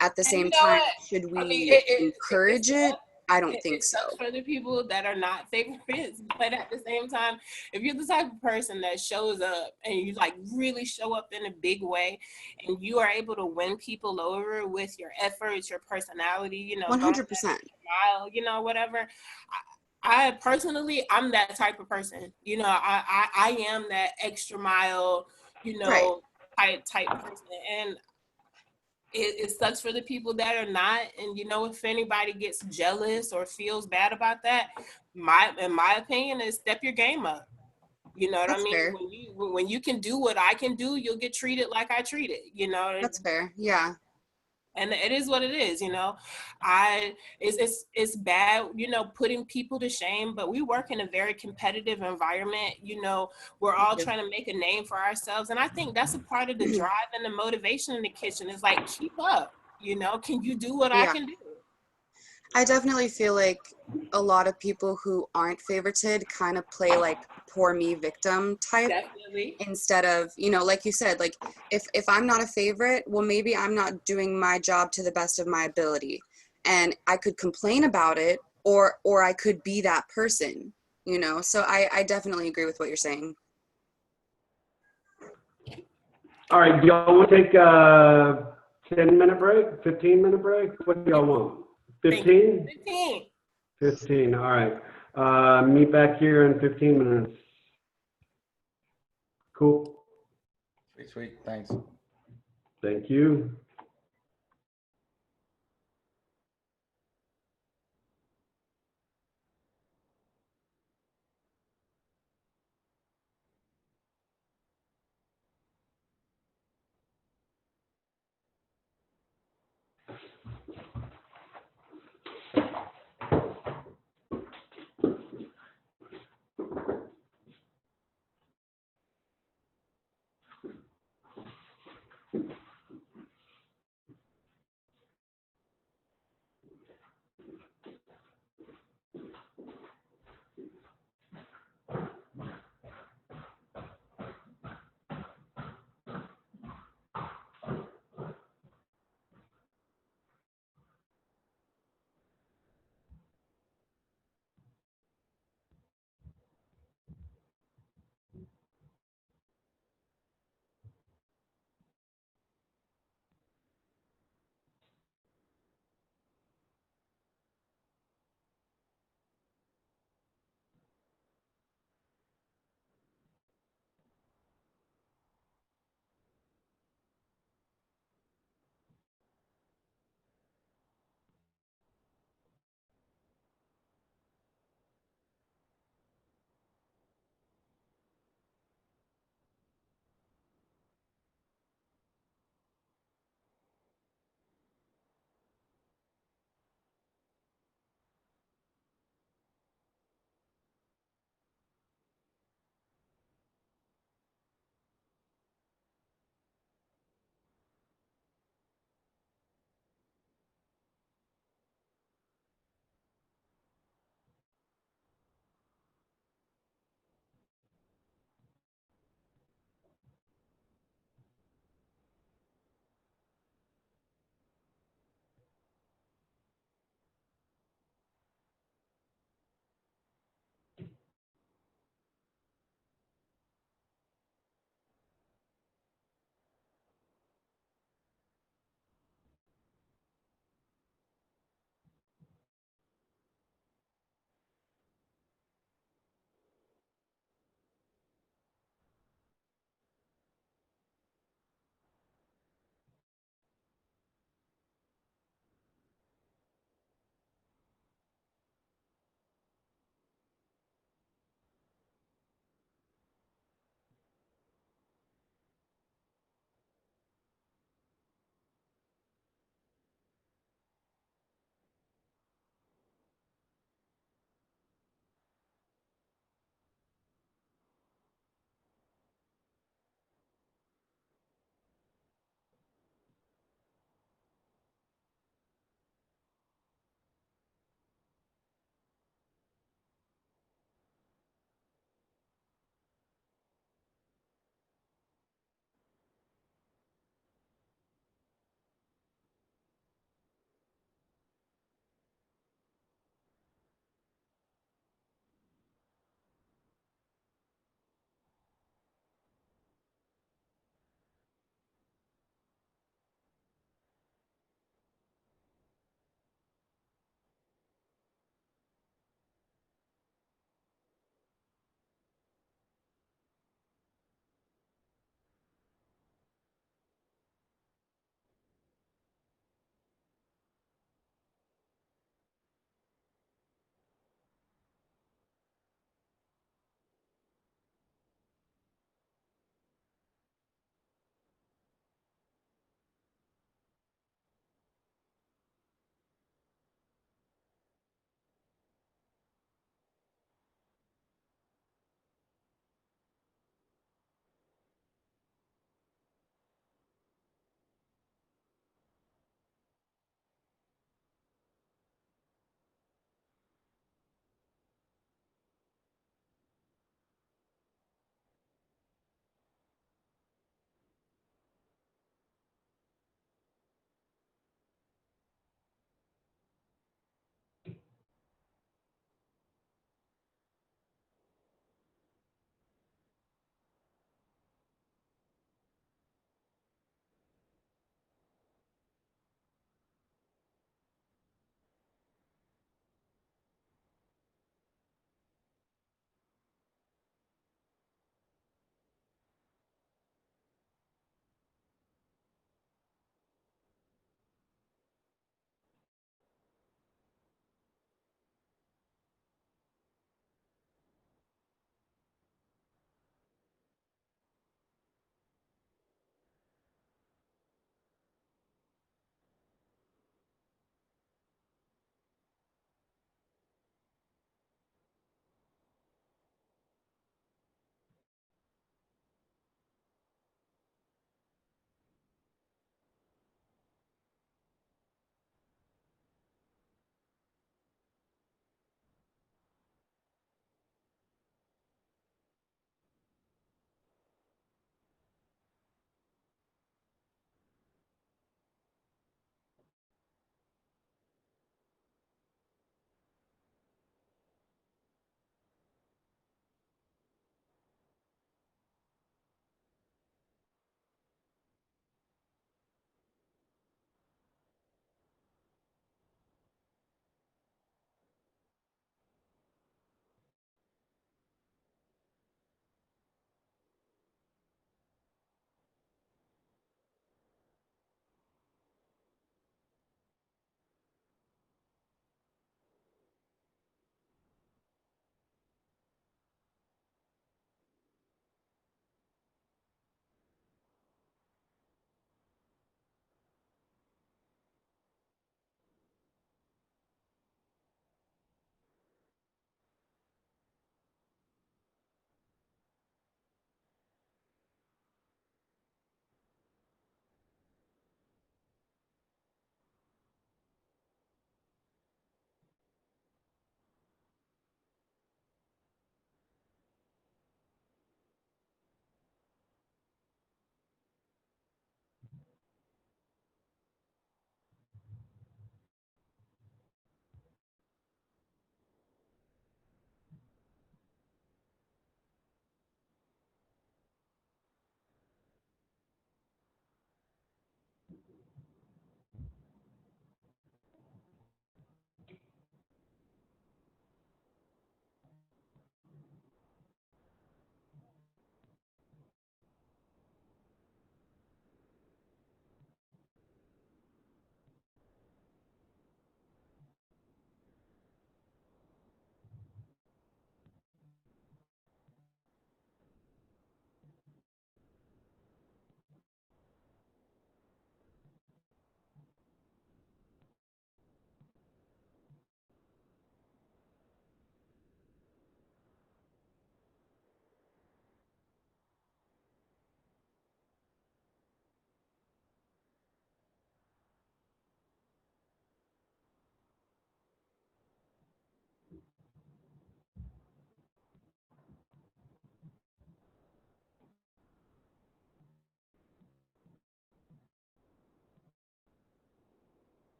at the And you same know time, what? should I mean, we encourage it? I don't think it so. sucks for the people that are not favorites, but at the same time, if you're the type of person that shows up and you like really show up in a big way, and you are able to win people over with your efforts, your personality, you know, going that 100%. extra mile, you know, whatever. I personally, I'm that type of person. You know, I am that extra mile, you Right. know, type person, and it sucks for the people that are not. And you know, if anybody gets jealous or feels bad about that, in my opinion, is step your game up. You know what I That's mean? fair. When you can do what I can do, you'll get treated like I treat it. You know, That's fair. Yeah. and it is what it is. You know, it's bad, you know, putting people to shame, but we work in a very competitive environment. You know, we're all trying to make a name for ourselves, and I think that's a part of the drive and the motivation in the kitchen is like, keep up. You know, can you do what I Yeah. can do? I definitely feel like a lot of people who aren't favorited kind of play like poor me victim type, Definitely. instead of, you know, like you said, like if I'm not a favorite, well, maybe I'm not doing my job to the best of my ability, and I could complain about it, or I could be that person, you know. So I definitely agree with what you're saying. All right, do y'all want to take a 10-minute break, 15-minute break? What do y'all want? 15? 15. 15, all right. Meet back here in 15 minutes. Cool. Sweet, sweet. Thanks. Thank you.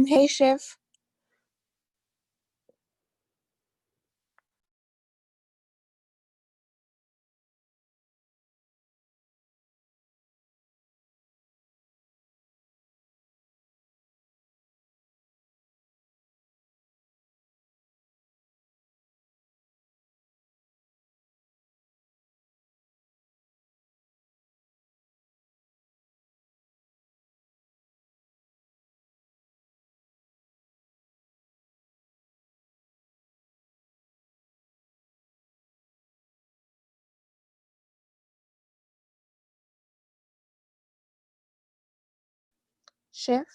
Hey, chef. Chef?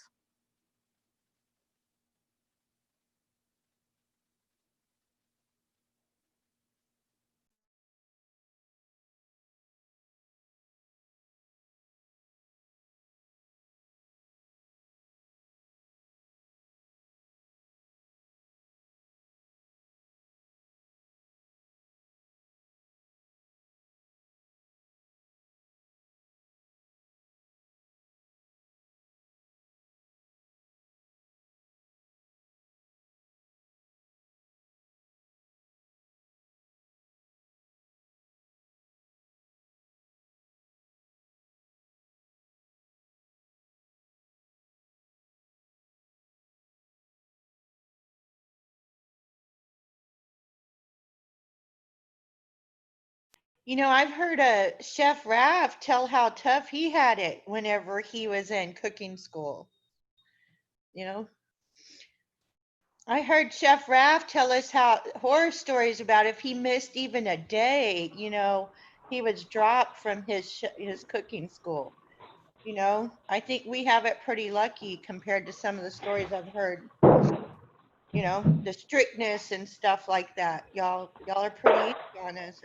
You know, I've heard Chef Raff tell how tough he had it whenever he was in cooking school. You know, I heard Chef Raff tell us how horror stories about if he missed even a day, you know, he was dropped from his cooking school. You know, I think we have it pretty lucky compared to some of the stories I've heard. You know, the strictness and stuff like that. Y'all are pretty easy on us.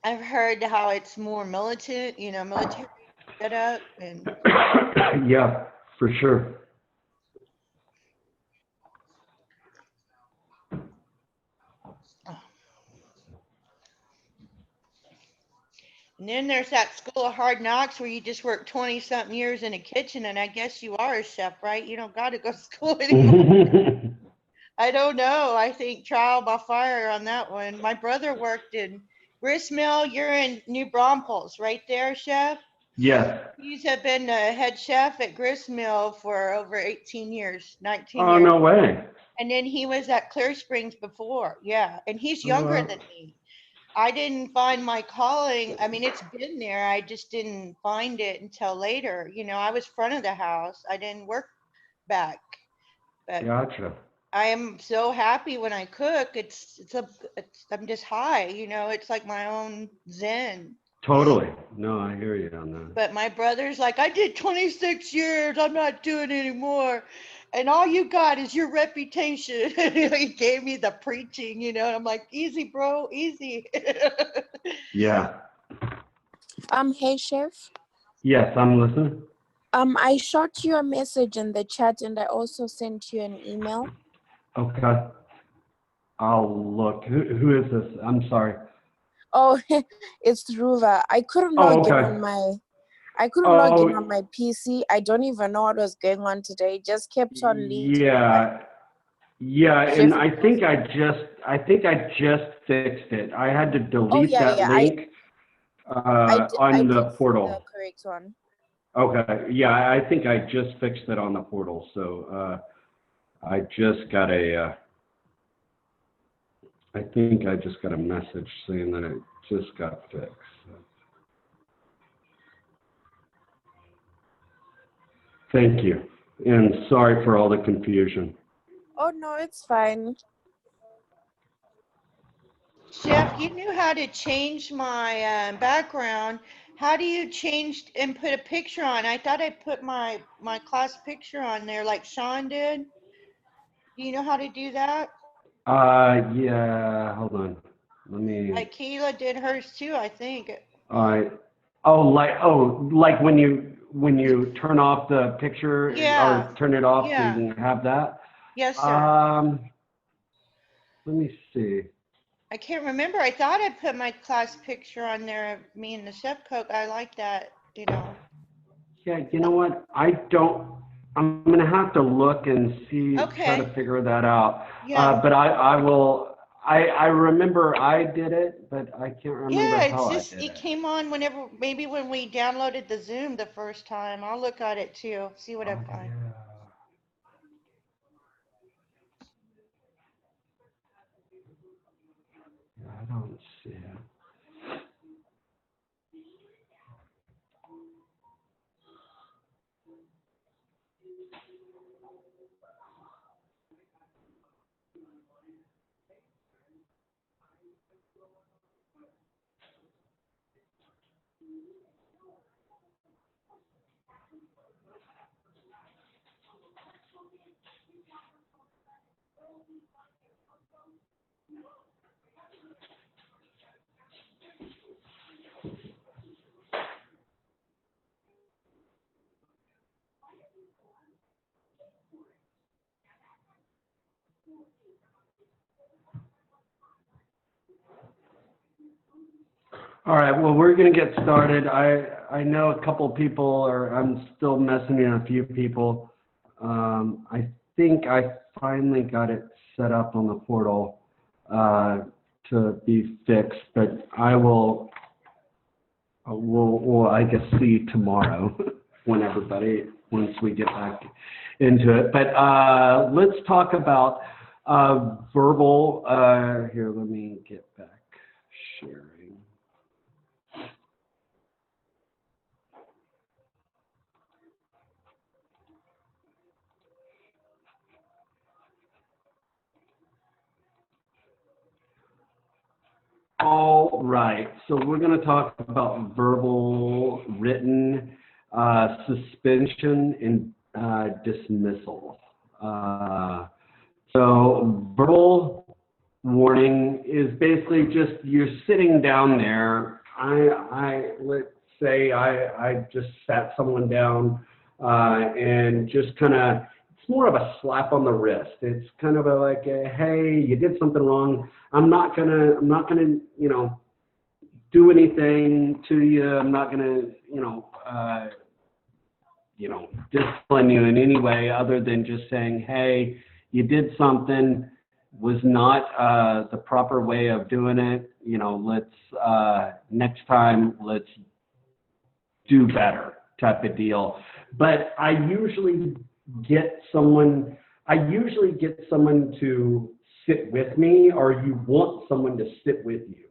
I've heard how it's more militant, you know, military set up and Yeah, for sure. then there's that school of hard knocks where you just work 20 something years in a kitchen, and I guess you are a chef, right? You don't got to go to school anymore. I don't know. I think trial by fire on that one. My brother worked in Gristmill. You're in New Braunfels, right there, chef. Yes. He's have been the head chef at Gristmill for over 18 years, 19 Oh, years. no way. And then he was at Clear Springs before. Yeah. And he's younger wow. than me. I didn't find my calling. I mean, it's been there. I just didn't find it until later. You know, I was front of the house. I didn't work back. But Gotcha. I am so happy when I cook. I'm just high, you know, it's like my own zen. Totally. No, I hear you on that. But my brother's like, I did 26 years. I'm not doing it anymore. And all you got is your reputation. He gave me the preaching, you know, and I'm like, easy, bro, easy. Yeah. Hey, chef. Yes, I'm listening. I shot you a message in the chat and I also sent you an email. Okay. I'll look. Who is this? I'm sorry. Oh, it's Ruva. I couldn't Oh, log in okay. on Oh, my PC. I don't even know what was going on today. It just kept on leading me back. yeah. Yeah, and Shift. I think I just fixed it. I had to Oh delete yeah, that yeah. link I on did the see the portal. correct one. Okay, yeah, I think I just fixed it on the portal. So I just got I think I just got a message saying that it just got fixed. Thank you, and sorry for all the confusion. Oh no, it's fine. Chef, you knew how to change my background. How do you change and put a picture on? I thought I put my class picture on there like Sean did. Do you know how to do that? Yeah, hold on. Let me. Like Keela did hers too, I think. All right. Like when you turn off the picture Yeah, or turn it off so you yeah. can have that. Yes, sir. Let me see. I can't remember. I thought I put my class picture on there of me and the chef cook. I like that, you know. Yeah, you know what? I don't. I'm gonna have to look and see, try to Okay. figure that out. Yeah. But I will. I remember I did it, but I can't remember Yeah, it's how I just, did it it. came on whenever, maybe when we downloaded the Zoom the first time. I'll look at it too, see what I Oh, find. yeah. I don't see it. All right, well, we're gonna get started. I know a couple people, or I'm still messing in a few people. I think I finally got it set up on the portal to be fixed, but we'll I guess see tomorrow once we get back into it. But let's talk about verbal. Here, let me get back sharing. All right, so we're going to talk about verbal, written, suspension, and dismissal. So verbal warning is basically just you're sitting down there. Let's say I just sat someone down and just kind of, it's more of a slap on the wrist. It's kind of like, hey, you did something wrong. I'm not gonna, do anything to you. I'm not gonna, discipline you in any way other than just saying, hey, you did something, was not the proper way of doing it. Let's next time, let's do better type of deal. But I usually get someone to sit with me, or you want someone to sit with you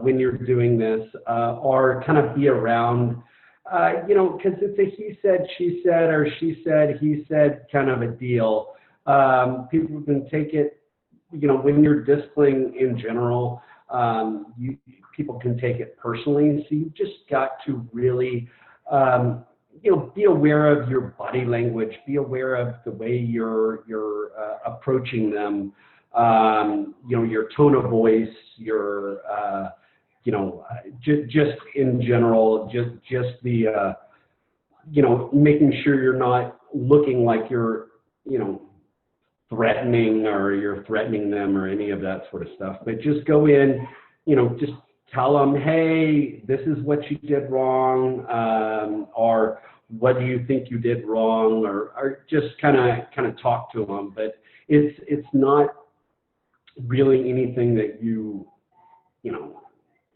when you're doing this, or kind of be around, because it's a he said, she said, or she said, he said kind of a deal. People can take it, when you're displaying in general, people can take it personally. So you've just got to really, be aware of your body language, be aware of the way you're approaching them, your tone of voice, your, just in general, just the, making sure you're not looking like you're, threatening, or you're threatening them, or any of that sort of stuff. But just go in, just tell them, hey, this is what you did wrong, or what do you think you did wrong, or just kind of talk to them. But it's not really anything that you know,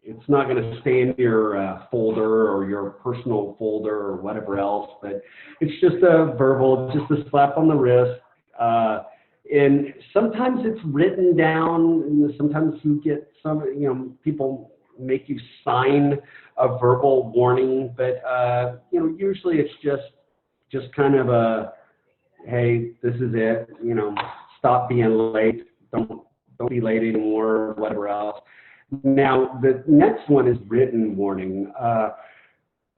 it's not going to stay in your folder or your personal folder or whatever else, but it's just a verbal, just a slap on the wrist. And sometimes it's written down, and sometimes you get some, you know, people make you sign a verbal warning, but, you know, usually it's just kind of a, hey, this is it, you know, stop being late, don't be late anymore, whatever else. Now, the next one is written warning.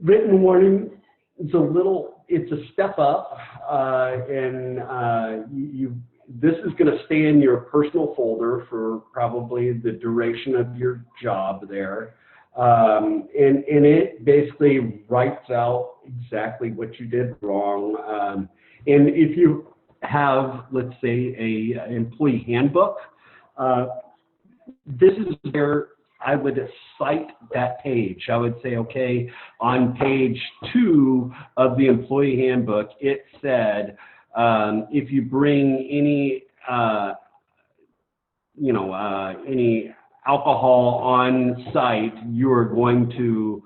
Written warning is it's a step up, and this is going to stay in your personal folder for probably the duration of your job there. And it basically writes out exactly what you did wrong. And if you have, let's say, a employee handbook, this is where I would cite that page. I would say, okay, on page 2 of the employee handbook, it said, if you bring any, any alcohol on site, you are going to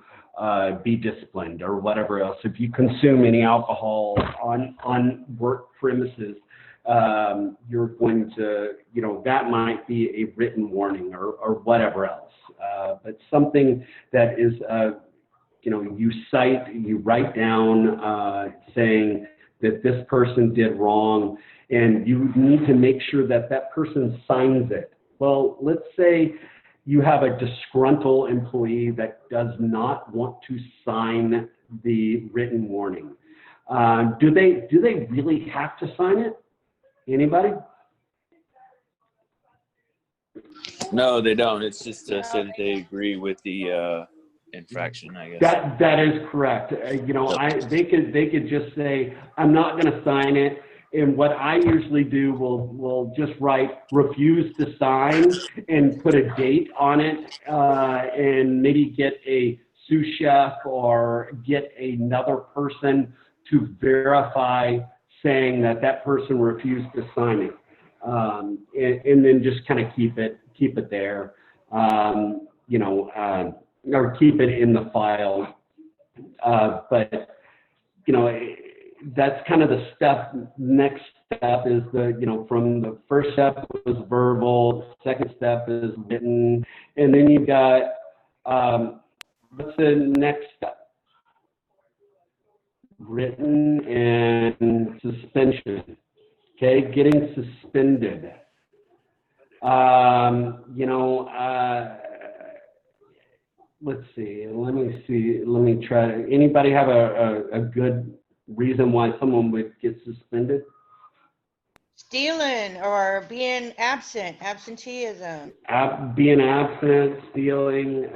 be disciplined or whatever else. If you consume any alcohol on work premises, you're going to, you know, that might be a written warning or whatever else. But something that is, you know, you write down saying that this person did wrong, and you need to make sure that that person signs it. Well, let's say you have a disgruntled employee that does not want to sign the written warning. Do they really have to sign it? Anybody? No, they don't. It's just to say that they agree with the infraction, I guess. That is correct. You know, they could just say, I'm not going to sign it. And what I usually do will just write refuse to sign and put a date on it, and maybe get a sous chef or get another person to verify saying that that person refused to sign it, and then just kind of keep it there, you know, or keep it in the file. But you know, that's kind of the step. Next step is from the first step was verbal, second step is written, and then you've got what's the next step? Written and suspension. Okay, getting suspended. Let's see. Let me try. Anybody have a good reason why someone would get suspended? Stealing or being absent, absenteeism. Being absent, stealing.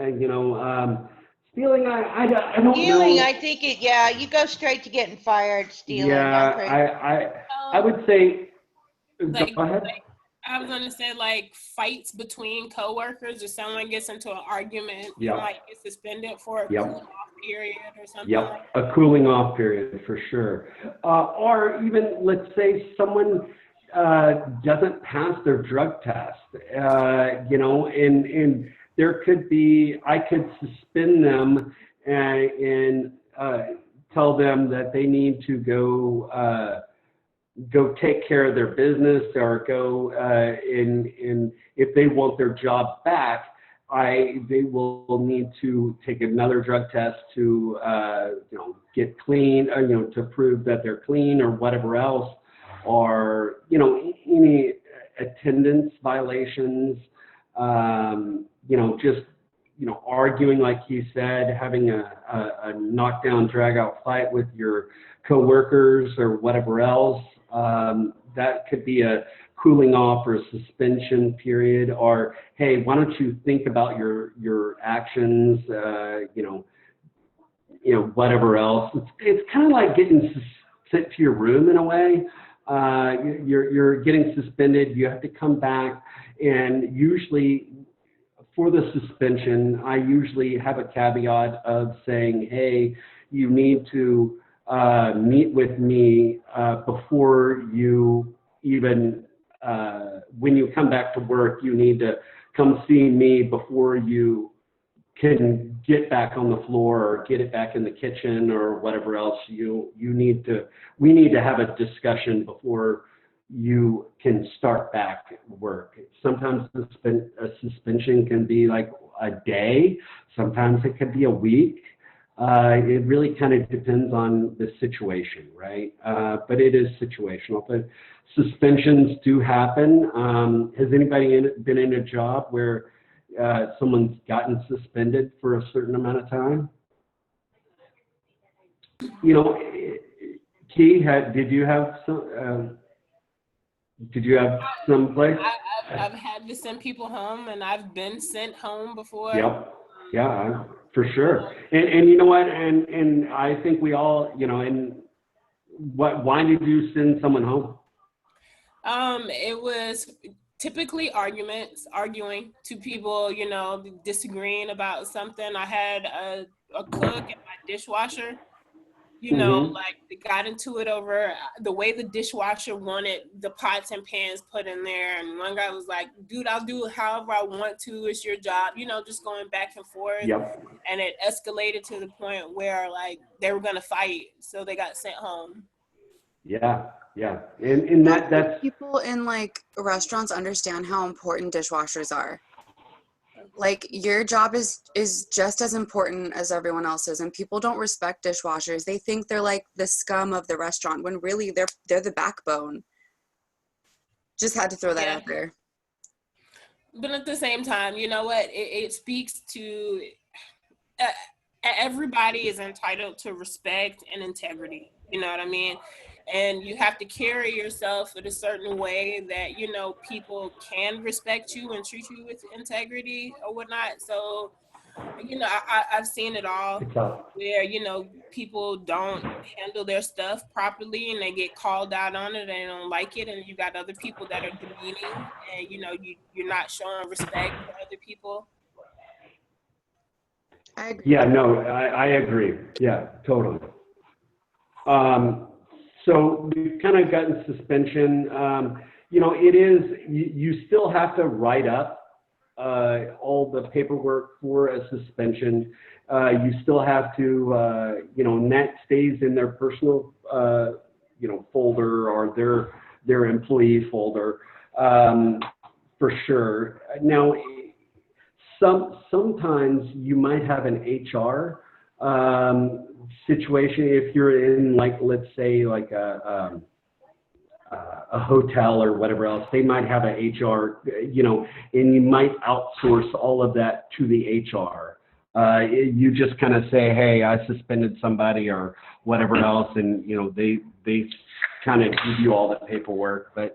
Stealing. I don't Stealing, know. I think you go straight to getting fired. Stealing. Yeah, I would say. Like, go ahead. I was gonna say, like, fights between coworkers, or someone gets into an argument, Yep. and like get suspended for a Yep. cooling off period or something. Yep, like that. a cooling off period for sure. Or even, let's say someone doesn't pass their drug test, and there could be, I could suspend them and tell them that they need to go take care of their business, or go in if they want their job back, they will need to take another drug test to get clean, to prove that they're clean or whatever else, or any attendance violations, just arguing, like he said, having a knockdown, drag out fight with your coworkers or whatever else. That could be a cooling off or a suspension period, or hey, why don't you think about your actions, whatever else. It's kind of like getting sent to your room in a way. You're getting suspended. You have to come back, and usually for the suspension, I usually have a caveat of saying, hey, you need to meet with me before you even when you come back to work, you need to come see me before you can get back on the floor or get it back in the kitchen or whatever else we need to have a discussion before you can start back work. Sometimes a suspension can be like a day, sometimes it could be a week. It really kind of depends on the situation, right? But it is situational. But suspensions do happen. Has anybody been in a job where someone's gotten suspended for a certain amount of time? You know, Key, did you have some place? I've had to send people home, and I've been sent home before. Yep. Yeah, for sure. And you know what? And I think we all, you know, and why did you send someone home? It was typically arguing to people, you know, disagreeing about something. I had a cook and my dishwasher, you know, like they got into it over the way the dishwasher wanted the pots and pans put in there. And one guy was like, dude, I'll do it however I want to. It's your job, you know, just going back and forth. Yep. And it escalated to the point where like they were going to fight. So they got sent home. Yeah. Yeah. And that's people in like restaurants understand how important dishwashers are. Like your job is just as important as everyone else's, and people don't respect dishwashers. They think they're like the scum of the restaurant when really they're the backbone. Just had to throw that out there. But at the same time, you know what? It speaks to everybody is entitled to respect and integrity. You know what I mean? And you have to carry yourself in a certain way that, you know, people can respect you and treat you with integrity or whatnot. So, you know, I've seen it all where, you know, people don't handle their stuff properly and they get called out on it and they don't like it. And you got other people that are demeaning and, you know, you're not showing respect for other people. I agree. Yeah, no, I agree. Yeah, totally. So we've kind of gotten suspension. You know, it is, you still have to write up all the paperwork for a suspension. You still have to, you know, and that stays in their personal, you know, folder or their employee folder for sure. Now, sometimes you might have an HR situation if you're in, like, let's say like a hotel or whatever else. They might have a HR, you know, and you might outsource all of that to the HR. You just kind of say, hey, I suspended somebody or whatever else, and you know they kind of give you all the paperwork. But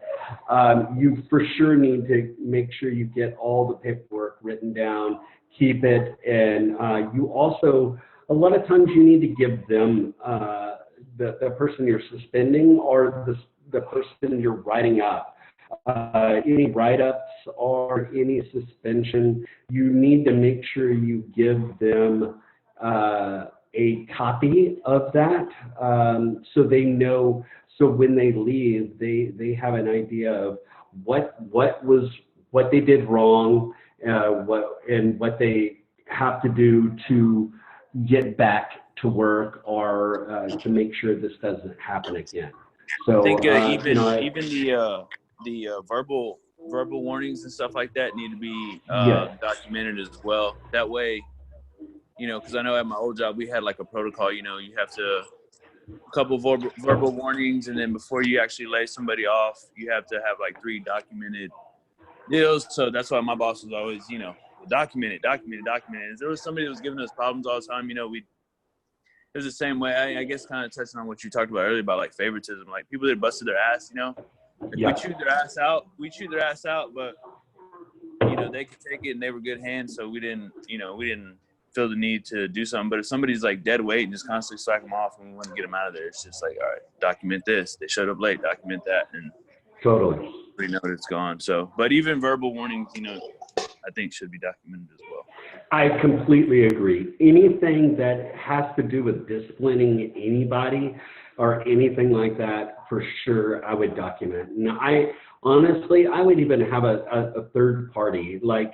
you for sure need to make sure you get all the paperwork written down, keep it, and you also, a lot of times you need to give them the person you're suspending or the person you're writing up. Any write-ups or any suspension, you need to make sure you give them a copy of that so they know, so when they leave, they have an idea of what they did wrong, what they have to do to get back to work or to make sure this doesn't happen again. So I think even you know, the verbal warnings and stuff like that need to be Yeah. documented as well. That way, you know, because I know at my old job we had like a protocol. You know, you have to a couple verbal warnings, and then before you actually lay somebody off, you have to have like 3 documented deals. So that's why my boss was always, you know, document it. If there was somebody that was giving us problems all the time, you know, it was the same way. I guess kind of touching on what you talked about earlier about like favoritism, like people that busted their ass, you know, Yeah. we chewed their ass out, but you know, they could take it and they were good hands. So we didn't feel the need to do something. But if somebody's like dead weight and just constantly slack them off and we want to get them out of there, it's just like, all right, document this. They showed up late, document that. And Totally. we know that it's gone. So, but even verbal warnings, you know, I think should be documented as well. I completely agree. Anything that has to do with disciplining anybody or anything like that, for sure, I would document. Now, honestly, I would even have a third party. Like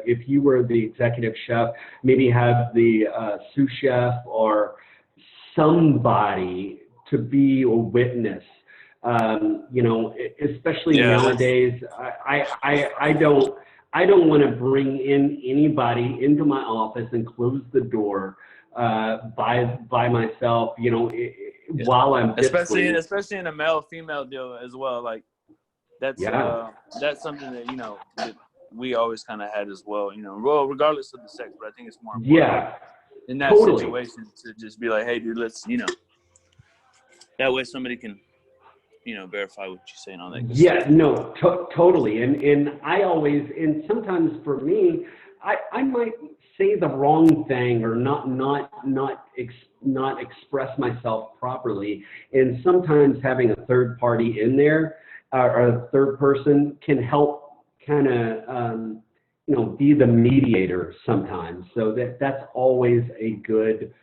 if you were the executive chef, maybe have the sous chef or somebody to be a witness. You know, especially Yeah, nowadays, I don't want to bring in anybody into my office and close the door by myself. You know, while I'm especially disciplining. in a male female deal as well. Like that's Yeah. that's something that that we always kind of had as well. Well, regardless of the sex, but I think it's more important Yeah. in that Totally. situation to just be like, hey, dude, let's that way somebody can verify what you say and all that good stuff. Yeah, no, totally. And I always, and sometimes for me, I might say the wrong thing or not express myself properly. And sometimes having a third party in there or a third person can help kind of, be the mediator sometimes. So that's always a good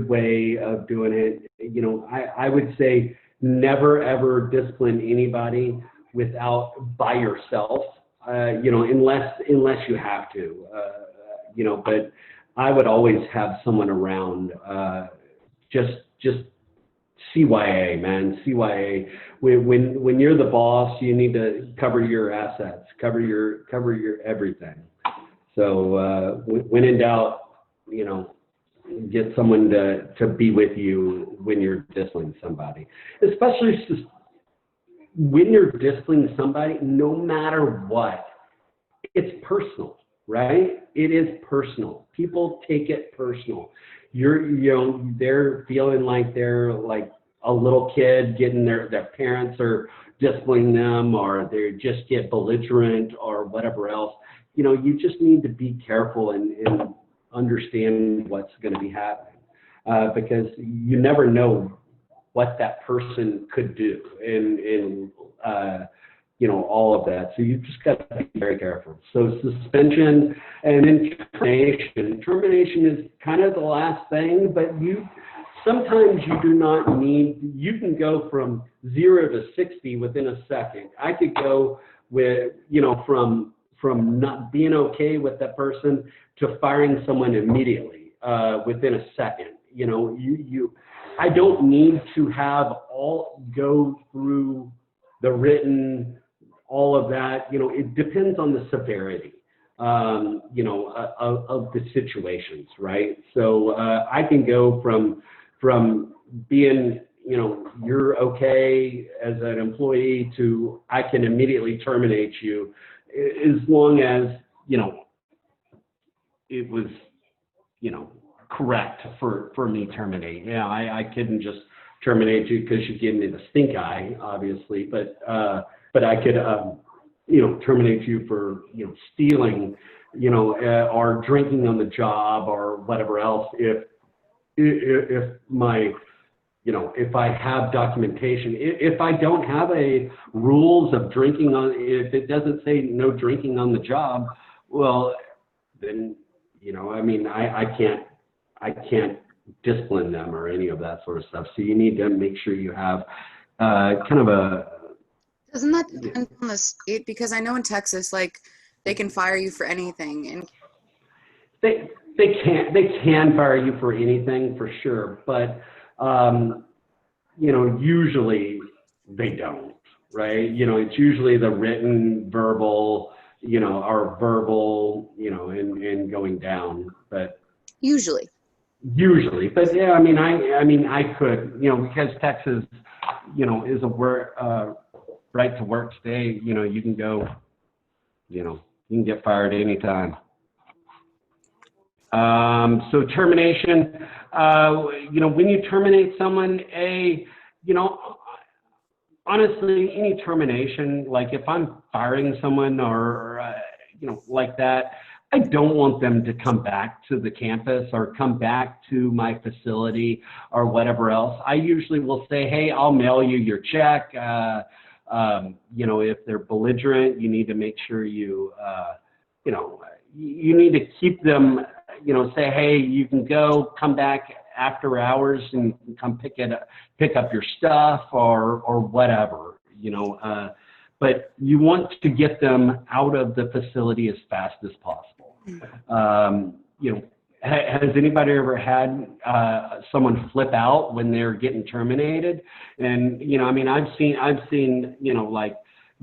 way of doing it. I would say never ever discipline anybody by yourself, unless you have to, but I would always have someone around, just CYA, man, CYA. When you're the boss, you need to cover your assets, cover your everything. So when in doubt, get someone to be with you when you're disciplining somebody, especially when you're disciplining somebody, no matter what, it's personal, right? It is personal. People take it personal. They're feeling like they're like a little kid getting their parents are disciplining them, or they just get belligerent or whatever else. You just need to be careful and understand what's going to be happening, because you never know what that person could do and all of that. So you just got to be very careful. So suspension and then termination. Termination is kind of the last thing, but sometimes you do not need, you can go from 0 to 60 within a second. I could go with, from not being okay with that person to firing someone immediately within a second. I don't need to have go through the written, all of that. It depends on the severity, of the situations, right? So I can go from being, you're okay as an employee to I can immediately terminate you, as long as, it was, correct for me terminate. Yeah, I couldn't just terminate you because you gave me the stink eye, obviously, but I could, terminate you for, stealing, or drinking on the job or whatever else. If my, if I have documentation, if I don't have a rules of drinking if it doesn't say no drinking on the job, well, then, I can't discipline them or any of that sort of stuff. So you need to make sure you have kind of a. Doesn't that depend on the state? Because I know in Texas, like, they can fire you for anything. And they can fire you for anything, for sure, but usually they don't, right? It's usually the written, verbal, or verbal, and going down, but usually, but yeah, I could, because Texas, is a right to work state, you can go, you can get fired anytime. So termination, when you terminate someone, honestly, any termination, like if I'm firing someone or, like that, I don't want them to come back to the campus or come back to my facility or whatever else. I usually will say, hey, I'll mail you your check. If they're belligerent, you need to make sure you need to keep them, say, hey, you can come back after hours and come pick up your stuff or whatever, but you want to get them out of the facility as fast as possible. You know, has anybody ever had someone flip out when they're getting terminated? And, you know, I mean, I've seen, you know, like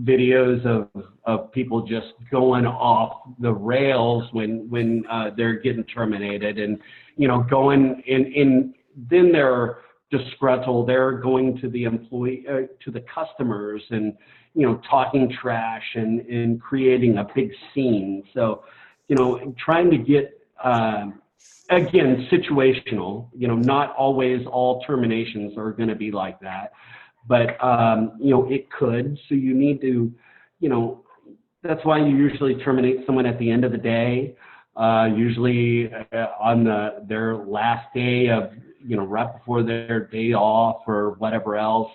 videos of people just going off the rails when they're getting terminated, and, you know, going in then they're disgruntled. They're going to the employee, to the customers, and, you know, talking trash and creating a big scene. So, you know, trying to get, again, situational, you know, not always all terminations are going to be like that, but, you know, it could. So you need to, you know, that's why you usually terminate someone at the end of the day, usually on their last day of, you know, right before their day off or whatever else,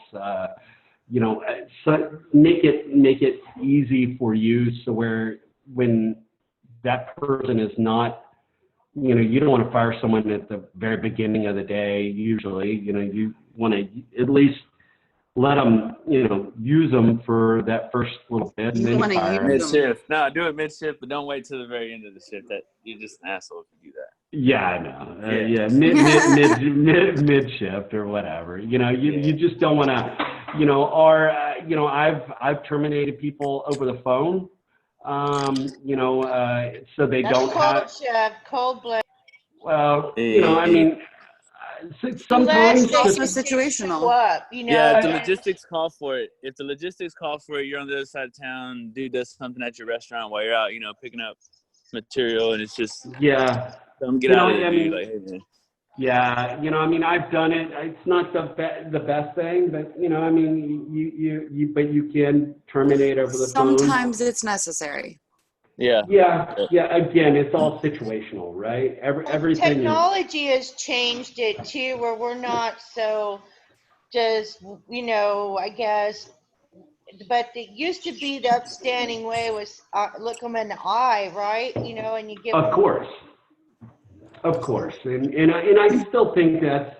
you know, so make it easy for you, so where when that person is not, you know, you don't want to fire someone at the very beginning of the day. Usually, you know, you want to at least let them, you know, use them for that first little bit, and You then wanna fire use them. Mid shift. No, do it mid shift, but don't wait till the very end of the shift. That you're just an asshole if you do that. Yeah, I know. Yeah. Yeah, mid shift or whatever. You know, you just don't want to, you know, or you know, I've terminated people over the phone, you know, so they That's don't cold, have. chef, cold blood. Well, you know, I mean, Unless sometimes they Also just, just didn't show situational. up, you know. Yeah, if the and- logistics call for it, you're on the other side of town, dude does something at your restaurant while you're out, you know, picking up material, and it's just, yeah, come get You out know, of here, I dude. mean, Like, hey, man. yeah, you know, I mean, I've done it. It's not the best thing, but, you know, I mean, but you can terminate over the phone. Sometimes it's necessary. Yeah. Yeah. Again, it's all situational, right? Everything is. Technology has changed it too, where we're not so just, you know, I guess, but it used to be the upstanding way was look them in the eye, right? You know, and you give Of them. course, and I still think that's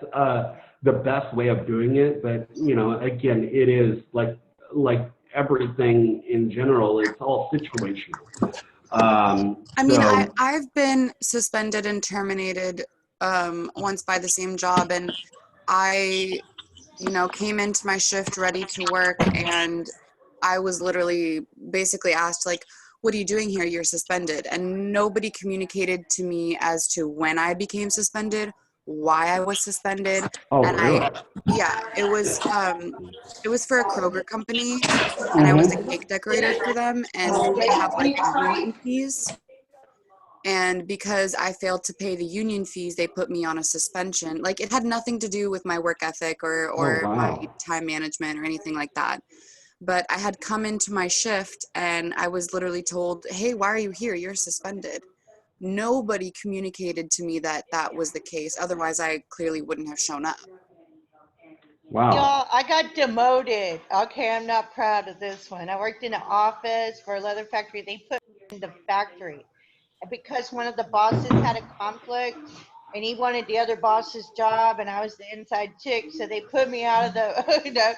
the best way of doing it. But, you know, again, it is like everything in general. It's all situational. I mean, So, I've been suspended and terminated once by the same job, and I, you know, came into my shift ready to work, and I was literally basically asked, like, what are you doing here? You're suspended. And nobody communicated to me as to when I became suspended, why I was suspended. oh, And really? yeah, it was for a Kroger company, and I was a cake decorator for them, and they have like union fees. And because I failed to pay the union fees, they put me on a suspension. Like, it had nothing to do with my work ethic or Oh, my wow. time management or anything like that. But I had come into my shift and I was literally told, hey, why are you here? You're suspended. Nobody communicated to me that that was the case. Otherwise, I clearly wouldn't have shown up. Wow. Y'all, I got demoted. Okay, I'm not proud of this one. I worked in an office for a leather factory. They put me in the factory because one of the bosses had a conflict and he wanted the other boss's job, and I was the inside chick, so they put me out of the, you know,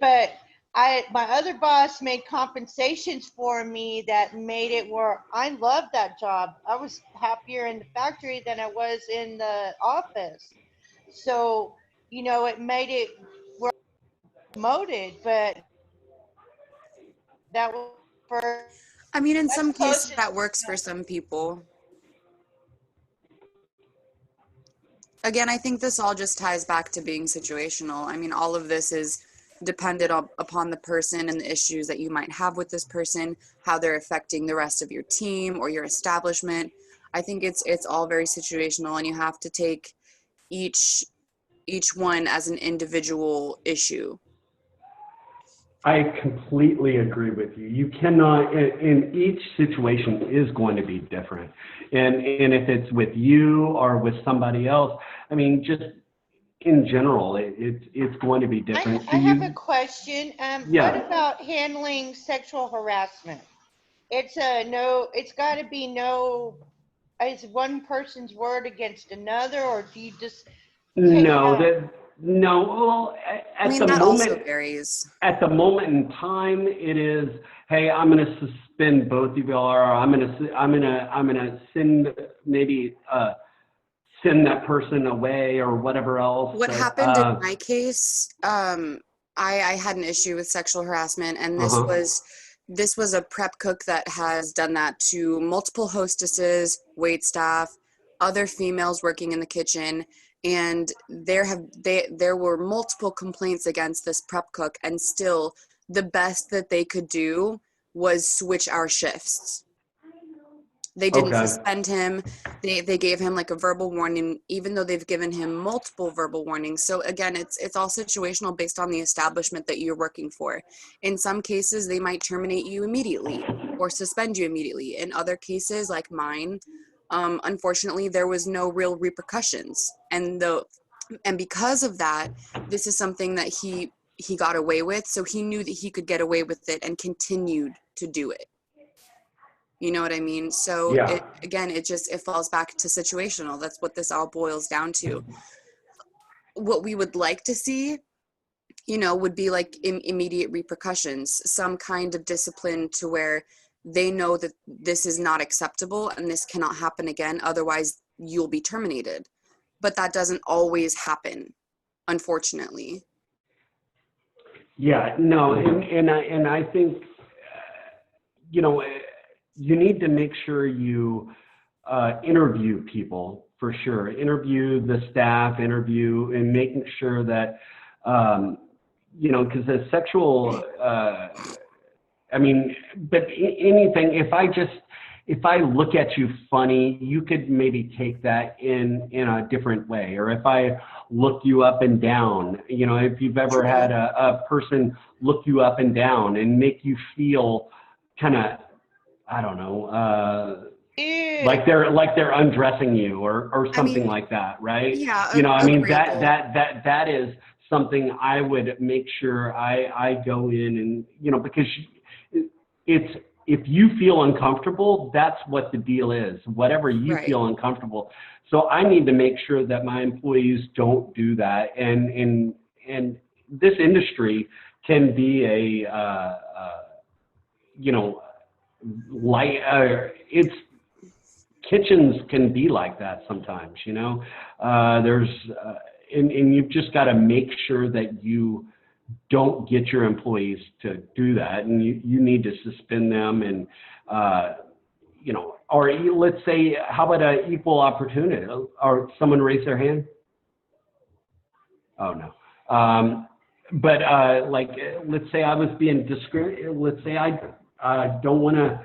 but my other boss made compensations for me that made it where I loved that job. I was happier in the factory than I was in the office. So, you know, it made it where I was promoted, but that was for I mean, in some West cases, Coast. that works for some people. Again, I think this all just ties back to being situational. I mean, all of this is dependent upon the person and the issues that you might have with this person, how they're affecting the rest of your team or your establishment. I think it's all very situational, and you have to take each one as an individual issue. I completely agree with you. You cannot, in each situation is going to be different. And if it's with you or with somebody else, I mean, just in general, it's going to be different. I have a question. Yeah. What about handling sexual harassment? It's got to be no, is one person's word against another, or do you just take it No, out? No, well, I at mean, the that also moment, varies. at the moment in time, it is, hey, I'm going to suspend both of y'all, or I'm going to send maybe send that person away or whatever else. What But happened in my case, I had an issue with sexual harassment, and uh-huh. this was a prep cook that has done that to multiple hostesses, wait staff, other females working in the kitchen, and there were multiple complaints against this prep cook, and still the best that they could do was switch our shifts. They didn't Okay. suspend him. They gave him like a verbal warning, even though they've given him multiple verbal warnings. So again, it's all situational based on the establishment that you're working for. In some cases, they might terminate you immediately or suspend you immediately. In other cases, like mine, unfortunately, there was no real repercussions. And because of that, this is something that he got away with. So he knew that he could get away with it and continued to do it. You know what I mean? So Yeah. it falls back to situational. That's what this all boils down to. What we would like to see, would be like immediate repercussions, some kind of discipline to where they know that this is not acceptable and this cannot happen again. Otherwise, you'll be terminated. But that doesn't always happen, unfortunately. Yeah, no, and I think, you need to make sure you interview people for sure. Interview the staff, and making sure that, because the sexual, but anything, if I look at you funny, you could maybe take that in a different way. Or if I look you up and down, if you've ever had a person look you up and down and make you feel kind of, I don't know, like they're undressing you or something like that, right? Yeah, That agreeable. that is something I would make sure I go in and, because it's, if you feel uncomfortable, that's what the deal is, whatever you Right. feel uncomfortable. So I need to make sure that my employees don't do that. And this industry can be it's, kitchens can be like that sometimes, there's, and you've just got to make sure that you don't get your employees to do that, and you need to suspend them, and or let's say, how about an equal opportunity, or someone raise their hand? Oh no. But like, let's say I was being discriminated. Let's say I don't want to,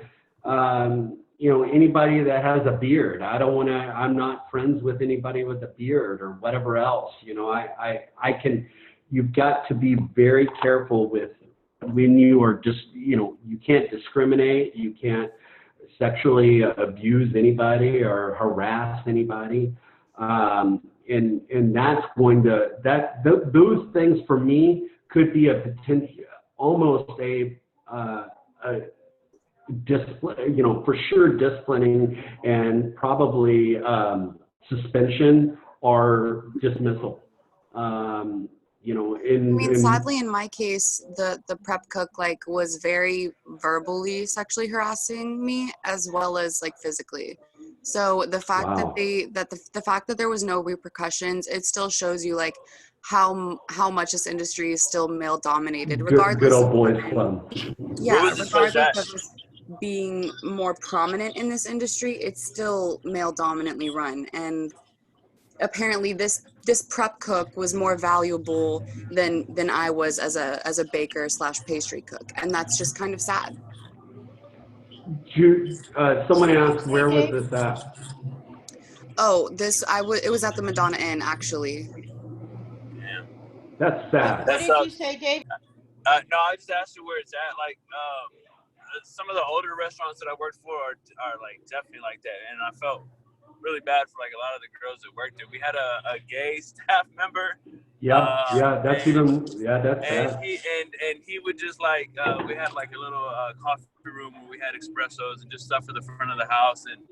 anybody that has a beard. I don't want to. I'm not friends with anybody with a beard or whatever else. I can. You've got to be very careful with when you are just. You can't discriminate. You can't sexually abuse anybody or harass anybody. And that's going to, those things for me could be a potential, almost a discipline, for sure disciplining, and probably suspension or dismissal. Sadly, in my case, the prep cook was very verbally sexually harassing me, as well as physically. So the fact Wow. that the fact that there was no repercussions, it still shows you how much this industry is still male dominated, regardless. Good old boys club. Yeah, Where was this place regardless at? of us being more prominent in this industry, it's still male dominantly run. And apparently this prep cook was more valuable than I was as a baker / pastry cook, and that's just kind of sad. Someone asked, where was this at? Oh, it was at the Madonna Inn, actually. Yeah. That's sad. What did you say, Dave? No, I just asked you where it's at. Some of the older restaurants that I worked for are definitely like that, and I felt really bad for a lot of the girls that worked there. We had a gay staff member. That's sad. He would just we had a little coffee room where we had espressos and just stuff for the front of the house, and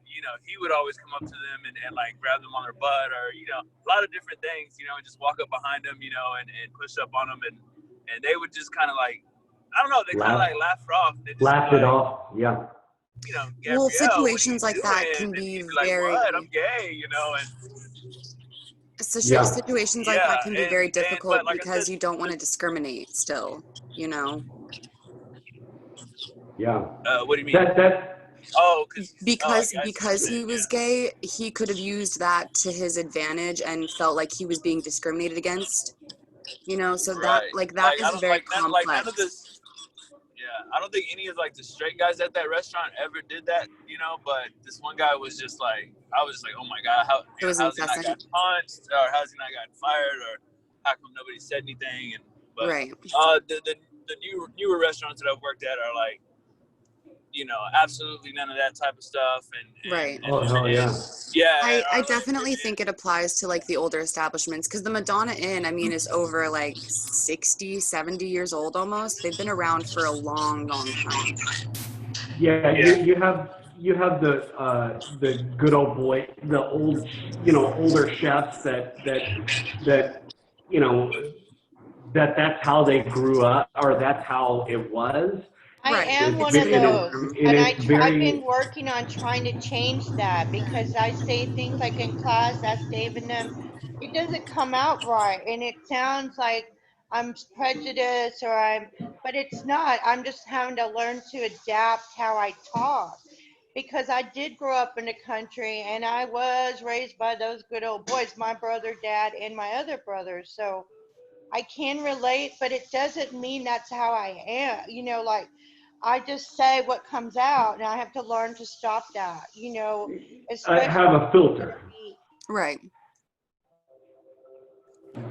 you know, he would always come up to them and like grab them on their butt, or, you know, a lot of different things, you know, and just walk up behind them, you know, and push up on them, and they would just kind of like, I don't know, they kind of like laugh it off. They just Laughed it like, off. Yeah. you know, Well, Gabrielle, situations what are like you that doing? can And be he'd be like, very what? I'm gay, you know, and Yeah. situations like yeah, that can be very but difficult like I because said, you don't want to discriminate still, you know. Yeah. what do you mean? Oh, Because he was gay, he could have used that to his advantage and felt like he was being discriminated against, you know, so that right. that I is don't very like none, like none of complex. this. Yeah, I don't think any of like the straight guys at that restaurant ever did that, you know. But this one guy was just like, I was just like, oh my god, It was how's he not got incessant. punched, or how's he not got fired, or how come nobody said anything? And but Right. The newer restaurants that I've worked at are like, you know, absolutely none of that type of stuff. And Right. Oh, hell yeah. yeah. I definitely think it applies to like the older establishments because the Madonna Inn, I mean, is over like 60, 70 years old almost. They've been around for a long, long time. Yeah, you have the good old boy, the old, you know, older chefs that you know, that's how they grew up, or that's how it was. I Right. am It's one It's of very, new. those, and and it's I've very, been working on trying to change that because I say things like in class, ask Dave and them, it doesn't come out right, and it sounds like I'm prejudiced but it's not. I'm just having to learn to adapt how I talk because I did grow up in the country and I was raised by those good old boys, my brother, dad, and my other brothers, so I can relate, but it doesn't mean that's how I am. You know, like I just say what comes out, and I have to learn to stop that. You know, especially have a filter. Right.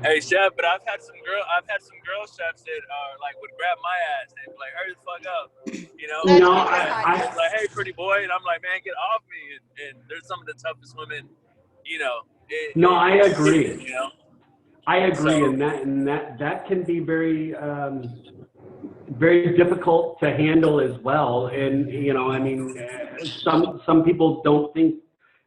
Hey chef, but I've had some girl chefs that are like would grab my ass and be like, hurry the fuck up, you know? That's No, It's like, hey, pretty boy, and I'm like, man, get off me. And they're some of the toughest women, you know. No, I agree. You know. I agree, So- and that can be very very difficult to handle as well. And you know, I mean, some people don't think.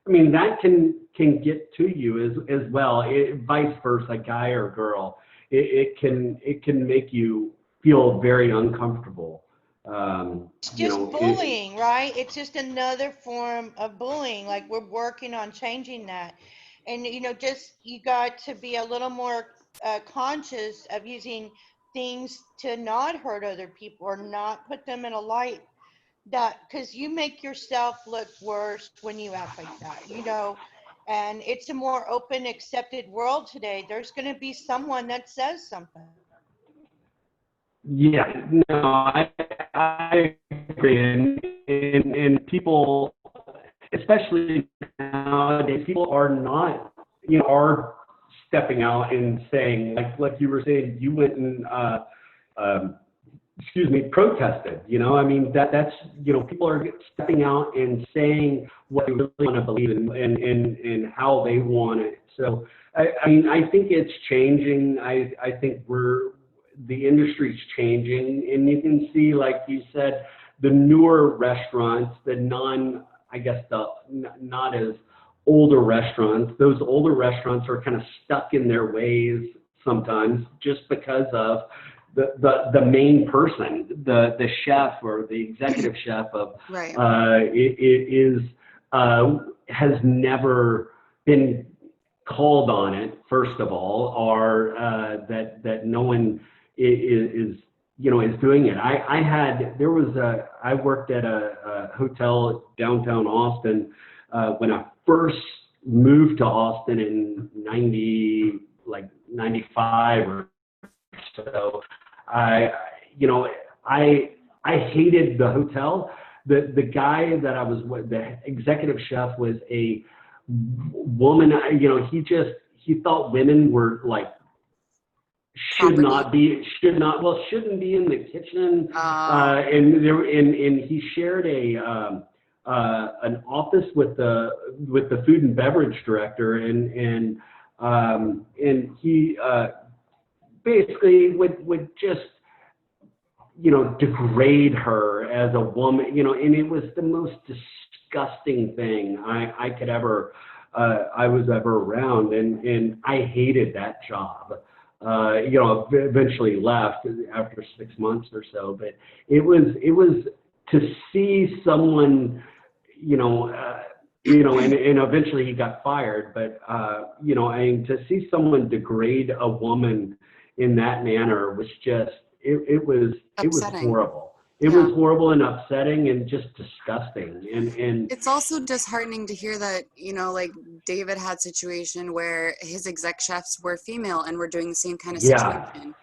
I mean, that can get to you as well. Vice versa, guy or girl, it can make you feel very uncomfortable. It's You just know, bullying, right? It's just another form of bullying. Like we're working on changing that. And, you know, just you got to be a little more conscious of using things to not hurt other people or not put them in a light that, because you make yourself look worse when you act like that, you know. And it's a more open, accepted world today. There's going to be someone that says something. Yeah, no, I agree, and people, especially nowadays, people are not, you know, are stepping out and saying, like you were saying, you went and protested. You know, I mean that's you know, people are stepping out and saying what they really want to believe in and how they want it. So I mean, I think it's changing. I think the industry's changing, and you can see, like you said, the newer restaurants, the not as older restaurants. Those older restaurants are kind of stuck in their ways sometimes, just because of the main person, the chef or the executive chef of Right. Has never been called on it, first of all, or that no one is you know, is doing it. I worked at a hotel downtown Austin when I first moved to Austin in 95 or so. I hated the hotel. The guy that I was with, the executive chef, was a woman. You know, he thought women were like shouldn't be in the kitchen. And he shared an office with the food and beverage director, and he basically would just, you know, degrade her as a woman, you know, and it was the most disgusting thing I could ever, I was ever around. And I hated that job. Eventually left after 6 months or so, but it was to see someone, and eventually he got fired, but, to see someone degrade a woman in that manner was just, it was Upsetting. horrible. It Yeah. was horrible and upsetting and just disgusting. And It's also disheartening to hear that, like David had situation where his exec chefs were female and were doing the same kind of yeah, situation.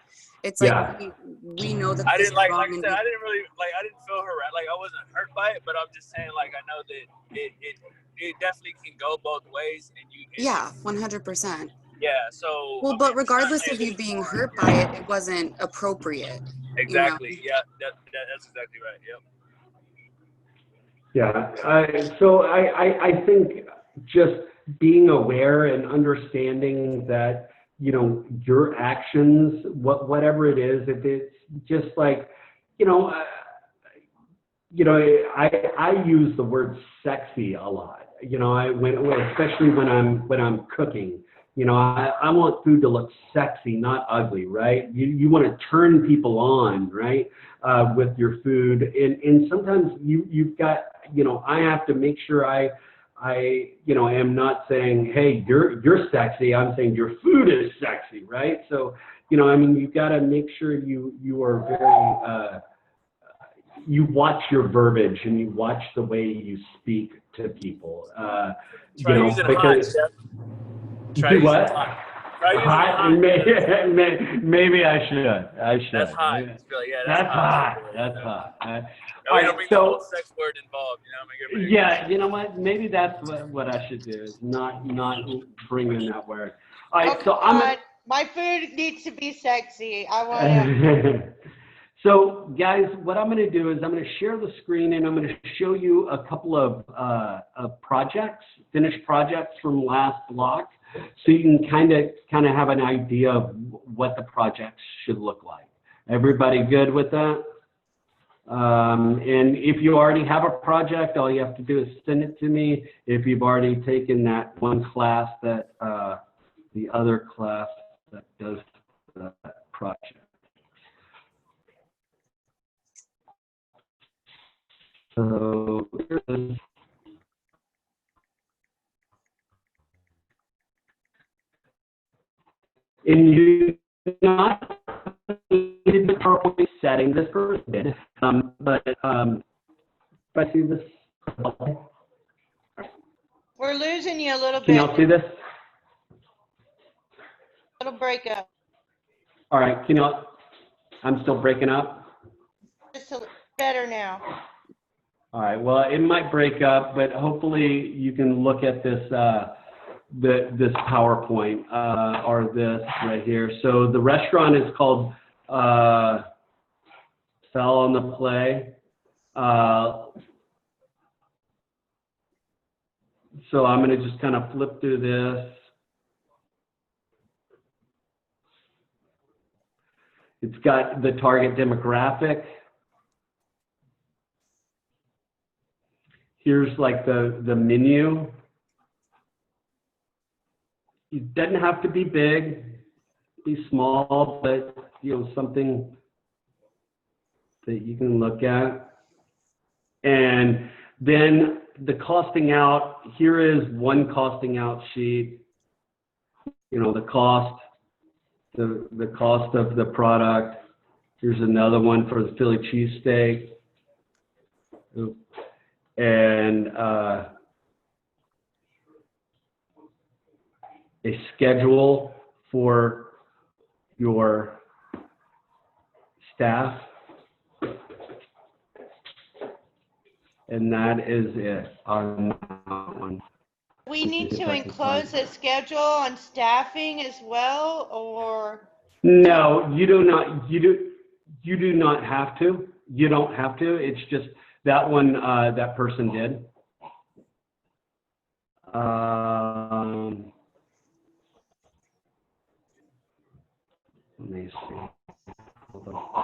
It's like yeah. we know that I this didn't is like wrong I and said, I didn't really I didn't feel like I wasn't hurt by it, but I'm just saying, like, I know that it definitely can go both ways, and yeah, 100%. yeah. So Well, I but mean, I'm not regardless saying of you it's being wrong. hurt by it, it wasn't appropriate. Exactly. Yeah. That's exactly right. Yep. Yeah. So I think just being aware and understanding that, your actions, whatever it is, if it's just like, I use the word sexy a lot. Especially when I'm cooking. I want food to look sexy, not ugly, right? You want to turn people on, right, with your food, and sometimes you've got, I have to make sure I am not saying, hey, you're sexy. I'm saying your food is sexy, right? So, you've got to make sure you are very you watch your verbiage and you watch the way you speak to people. Try using hot, chef. Try Do using what? hot. Try using Hot? hot. Maybe I should. That's hot. Just be like, yeah, That's hot. Too. That's hot. That All way right, don't bring the whole sex word involved. Make it yeah, you know what? Maybe that's what I should do, is not bring in that word. All right, Oh, so come on. My food needs to be sexy. I want to. So, guys, what I'm going to do is I'm going to share the screen and I'm going to show you a couple of projects, finished projects from last block, so you can kind of have an idea of what the projects should look like. Everybody good with that? And if you already have a project, all you have to do is send it to me. If you've already taken that one class, that the other class that does that project. So and you not in the PowerPoint setting, this person did, but I see this. We're losing you a little Can bit. y'all see this? Little breakup. All right, I'm still breaking up. Just a little better now. All right, well, it might break up, but hopefully you can look at this this PowerPoint or this right here. So the restaurant is called Fell on the Play. So I'm going to just kind of flip through this. It's got the target demographic. Here's like the menu. It doesn't have to be big, be small, but something that you can look at. And then the costing out, here is one costing out sheet. The cost, the cost of the product. Here's another one for the Philly cheesesteak. And a schedule for your staff. And that is it on that one. We need to enclose a schedule on staffing as well, or? No, you do not. You do not have to. You don't have to. It's just that one that person did. Let me see. Hold on.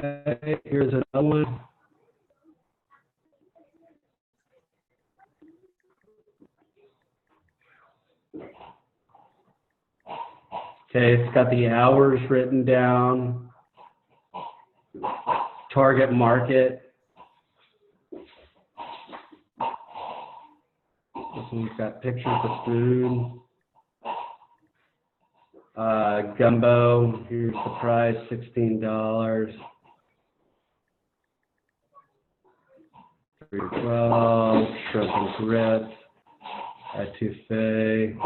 Okay, here's another one. Okay, it's got the hours written down, target market. This one's got pictures of food. Gumbo, here's the price, $16. 312, shrimp and grits, etouffee.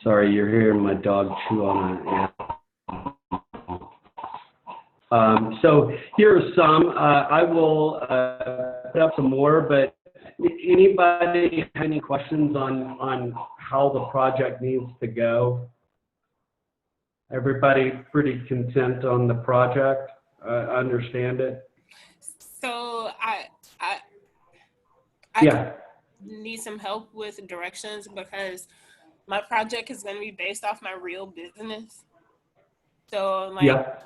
Sorry, you're hearing my dog chew on it. So here are some. I will put up some more, but anybody have any questions on how the project needs to go? Everybody pretty content on the project? Understand it? So I Yeah. need some help with directions because my project is going to be based off my real business. So like Yeah.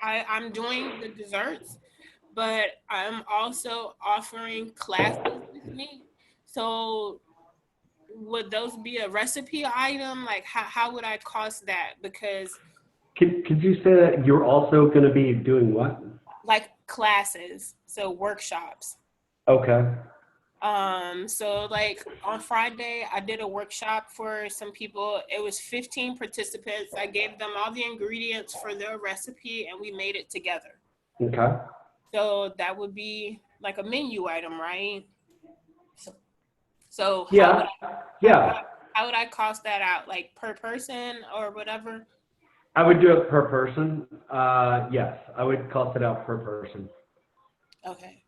I'm doing the desserts, but I'm also offering classes with me. So would those be a recipe item? Like how would I cost that? Because Could you say that you're also going to be doing what? like classes, so workshops. Okay. So like on Friday, I did a workshop for some people. It was 15 participants. I gave them all the ingredients for their recipe and we made it together. Okay. So that would be like a menu item, right? So Yeah. how would I cost that out? Like per person or whatever? I would do it per person. Yes, I would cost it out per person. Okay.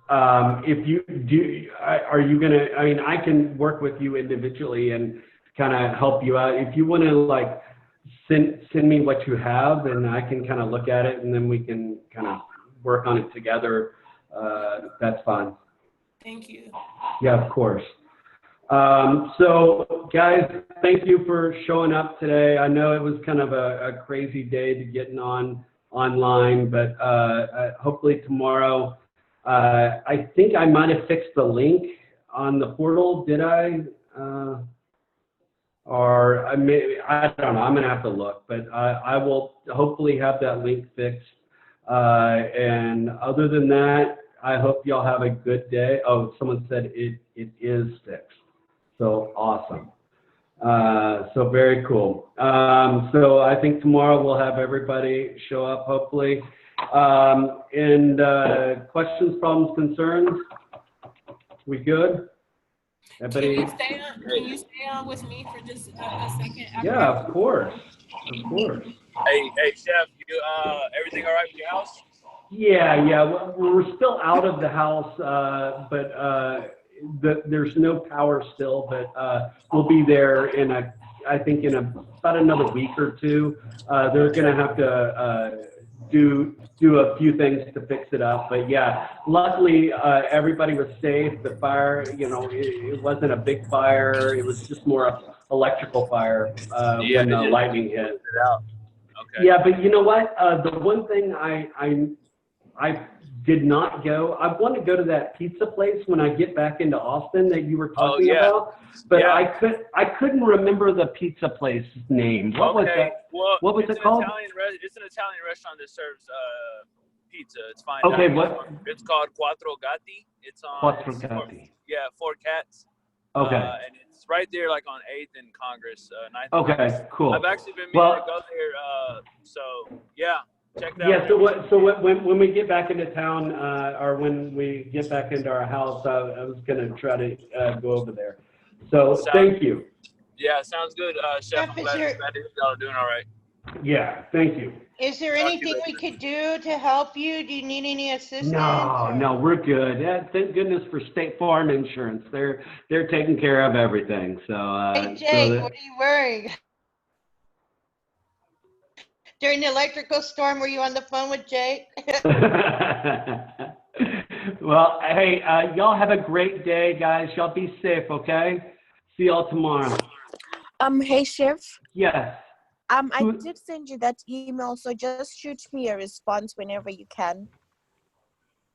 If you do, are you gonna? I mean, I can work with you individually and kind of help you out. If you want to, like, send me what you have, and I can kind of look at it, and then we can kind of work on it together. That's fine. Thank you. Yeah, of course. So guys, thank you for showing up today. I know it was kind of a crazy day to getting online, but hopefully tomorrow. I think I might have fixed the link on the portal. Did I? Or I don't know. I'm gonna have to look, but I will hopefully have that link fixed. And other than that, I hope y'all have a good day. Oh, someone said it is fixed. So awesome. So very cool. So I think tomorrow we'll have everybody show up, hopefully. And questions, problems, concerns? We good? Everybody? Can you stay on with me for just a second? Yeah, of course. Of course. Hey, Chef, you everything all right with your house? Yeah. Well, we're still out of the house, but there's no power still. But we'll be there I think in about another week or two. They're gonna have to do a few things to fix it up. But yeah, luckily everybody was safe. The fire, it wasn't a big fire. It was just more electrical fire when the lightning hit. Okay. Yeah, but you know what? The one thing I did not go. I want to go to that pizza place when I get back into Austin that you were talking about, but I couldn't remember the pizza place's name. What was that? Well, what was it called? It's an Italian restaurant that serves pizza. It's fine. Okay, what? It's called Quattro Gatti. It's on Quattro Gatti. Four Cats. Okay. And it's right there, like on 8th and Congress. 9th and Congress. Cool. I've actually been meaning to go there. So yeah. Check that out. Yeah, so when we get back into town, or when we get back into our house, I was going to try to go over there. So thank you. Yeah, sounds good, Chef. I'm glad to hear y'all are doing all right. Yeah, thank you. Is there anything we could do to help you? Do you need any assistance? No, we're good. Thank goodness for State Farm Insurance. They're taking care of everything. So, Hey, Jake, what are you wearing? During the electrical storm, were you on the phone with Jay? Well, hey, y'all have a great day, guys. Y'all be safe, okay? See y'all tomorrow. Hey, Chef. Yes. I Who- did send you that email, so just shoot me a response whenever you can.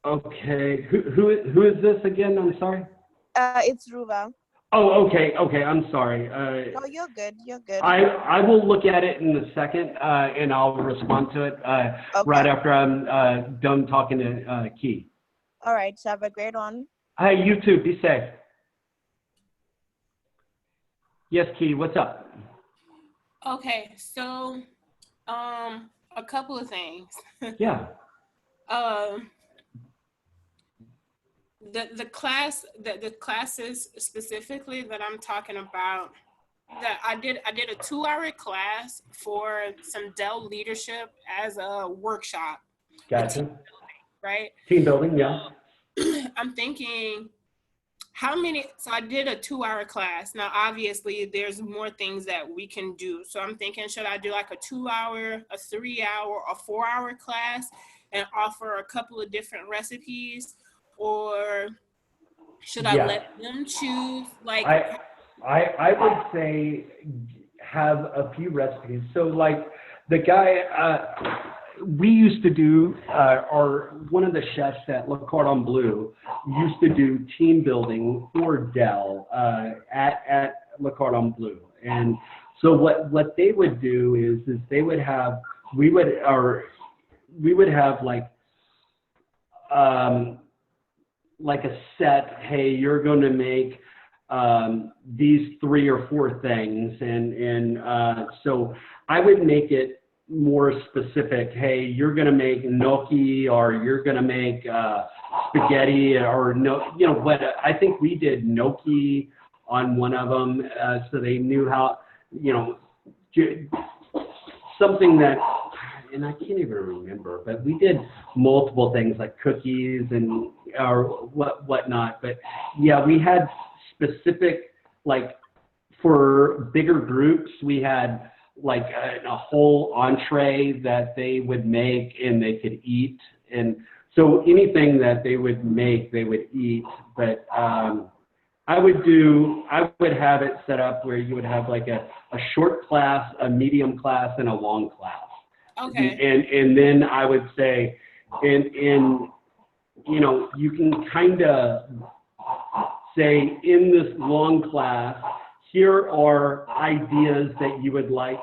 Okay. Who is this again? I'm sorry. It's Ruva. Oh, okay. I'm sorry. No, you're good. You're good. I will look at it in a second, and I'll respond to it Okay. right after I'm done talking to Key. All right. So have a great one. Hey, you too. Be safe. Yes, Key. What's up? Okay, so a couple of things. Yeah. The classes specifically that I'm talking about, that I did a 2-hour class for some Dell leadership as a workshop, Gotcha. right? Team building. Yeah. I'm thinking, so I did a 2-hour class. Now, obviously, there's more things that we can do. So I'm thinking, should I do like a 2-hour, a 3-hour, a 4-hour class and offer a couple of different recipes? Or should I let them choose? Like, I would say have a few recipes. So like the guy, we used to do, one of the chefs at Le Cordon Bleu used to do team building for Dell at Le Cordon Bleu. And so what they would do is they would have, we would have like a set, hey, you're going to make these 3 or 4 things. And so I would make it more specific. Hey, you're going to make gnocchi, or you're going to make spaghetti, or no, you know what? I think we did gnocchi on one of them. So they knew how, you know, something that, and I can't even remember, but we did multiple things like cookies and or whatnot. But yeah, we had specific, like for bigger groups, we had like a whole entree that they would make and they could eat. And so anything that they would make, they would eat. But I would have it set up where you would have like a short class, a medium class, and a long class. okay. And then I would say, in you know, you can kind of say in this long class, here are ideas that you would like,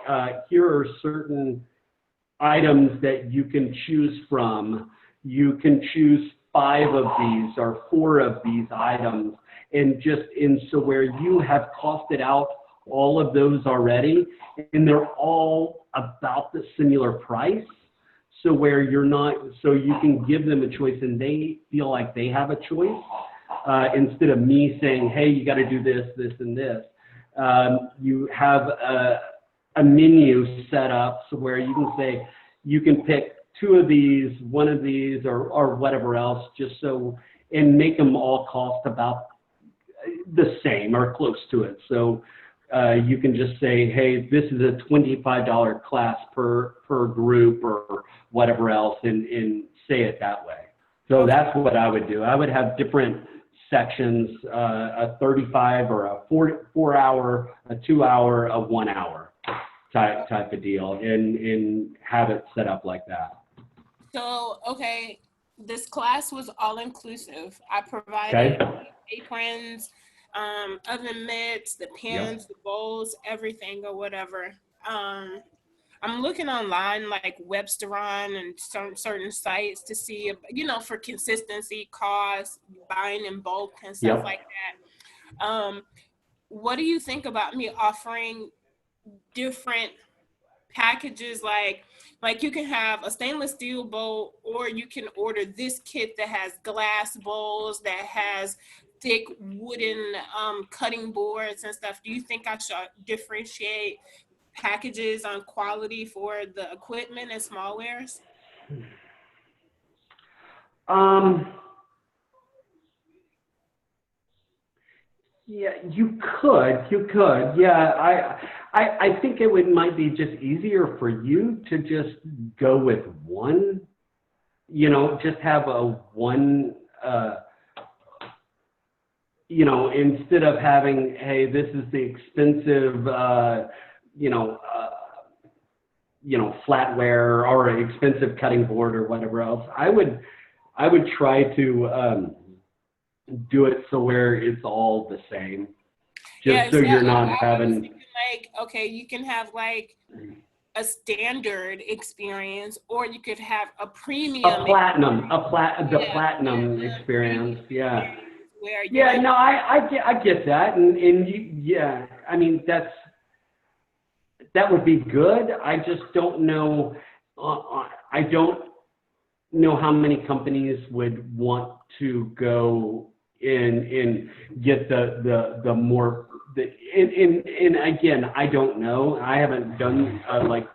here are certain items that you can choose from. You can choose 5 of these or 4 of these items, and so where you have costed out all of those already, and they're all about the similar price. So where you're not, so you can give them a choice and they feel like they have a choice, instead of me saying, hey, you got to do this, this, and this. You have a menu set up so where you can say, you can pick 2 of these, 1 of these, or whatever else, just so, and make them all cost about the same or close to it. So you can just say, hey, this is a $25 class per group or whatever else, and say it that way. So that's what I would do. I would have different sections, a 35 or a 4-hour, a 2-hour, a 1-hour type of deal, and have it set up like that. So, okay, this class was all inclusive. I provided aprons, oven mitts, the pans, the bowls, everything or whatever. I'm looking online like Webstaurant and some certain sites to see, you know, for consistency, cost, buying in bulk and stuff like that. What do you think about me offering different packages, like you can have a stainless steel bowl, or you can order this kit that has glass bowls, that has thick wooden cutting boards and stuff? Do you think I should differentiate packages on quality for the equipment and smallwares? Yeah, you could. Yeah, I think it might be just easier for you to just go with one, just have a one, instead of having, hey, this is the expensive, flatware or expensive cutting board or whatever else. I would try to do it so where it's all the same, just so you're not I was having. thinking like, okay, you can have like a standard experience, or you could have a premium. The platinum experience, yeah. Where you Yeah, no, I get that, and yeah, I mean that would be good. I just don't know. I don't know how many companies would want to go and get the more and again, I don't know. I haven't done like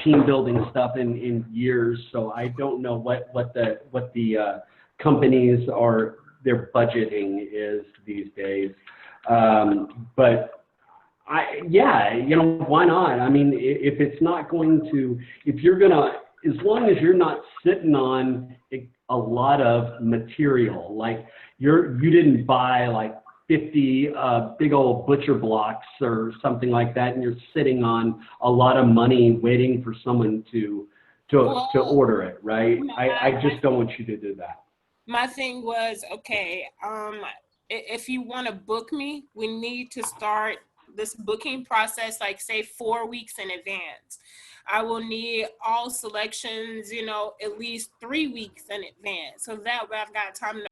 team building stuff in years, so I don't know what the companies are, their budgeting is these days. But why not? I mean, if it's not going to, if you're gonna, as long as you're not sitting on a lot of material, like you didn't buy like 50 big old butcher blocks or something like that, and you're sitting on a lot of money waiting for someone to order it, right? I just don't want you to do that. My thing was, okay, if you want to book me, we need to start this booking process, like say 4 weeks in advance. I will need all selections, at least 3 weeks in advance. So that way I've got time to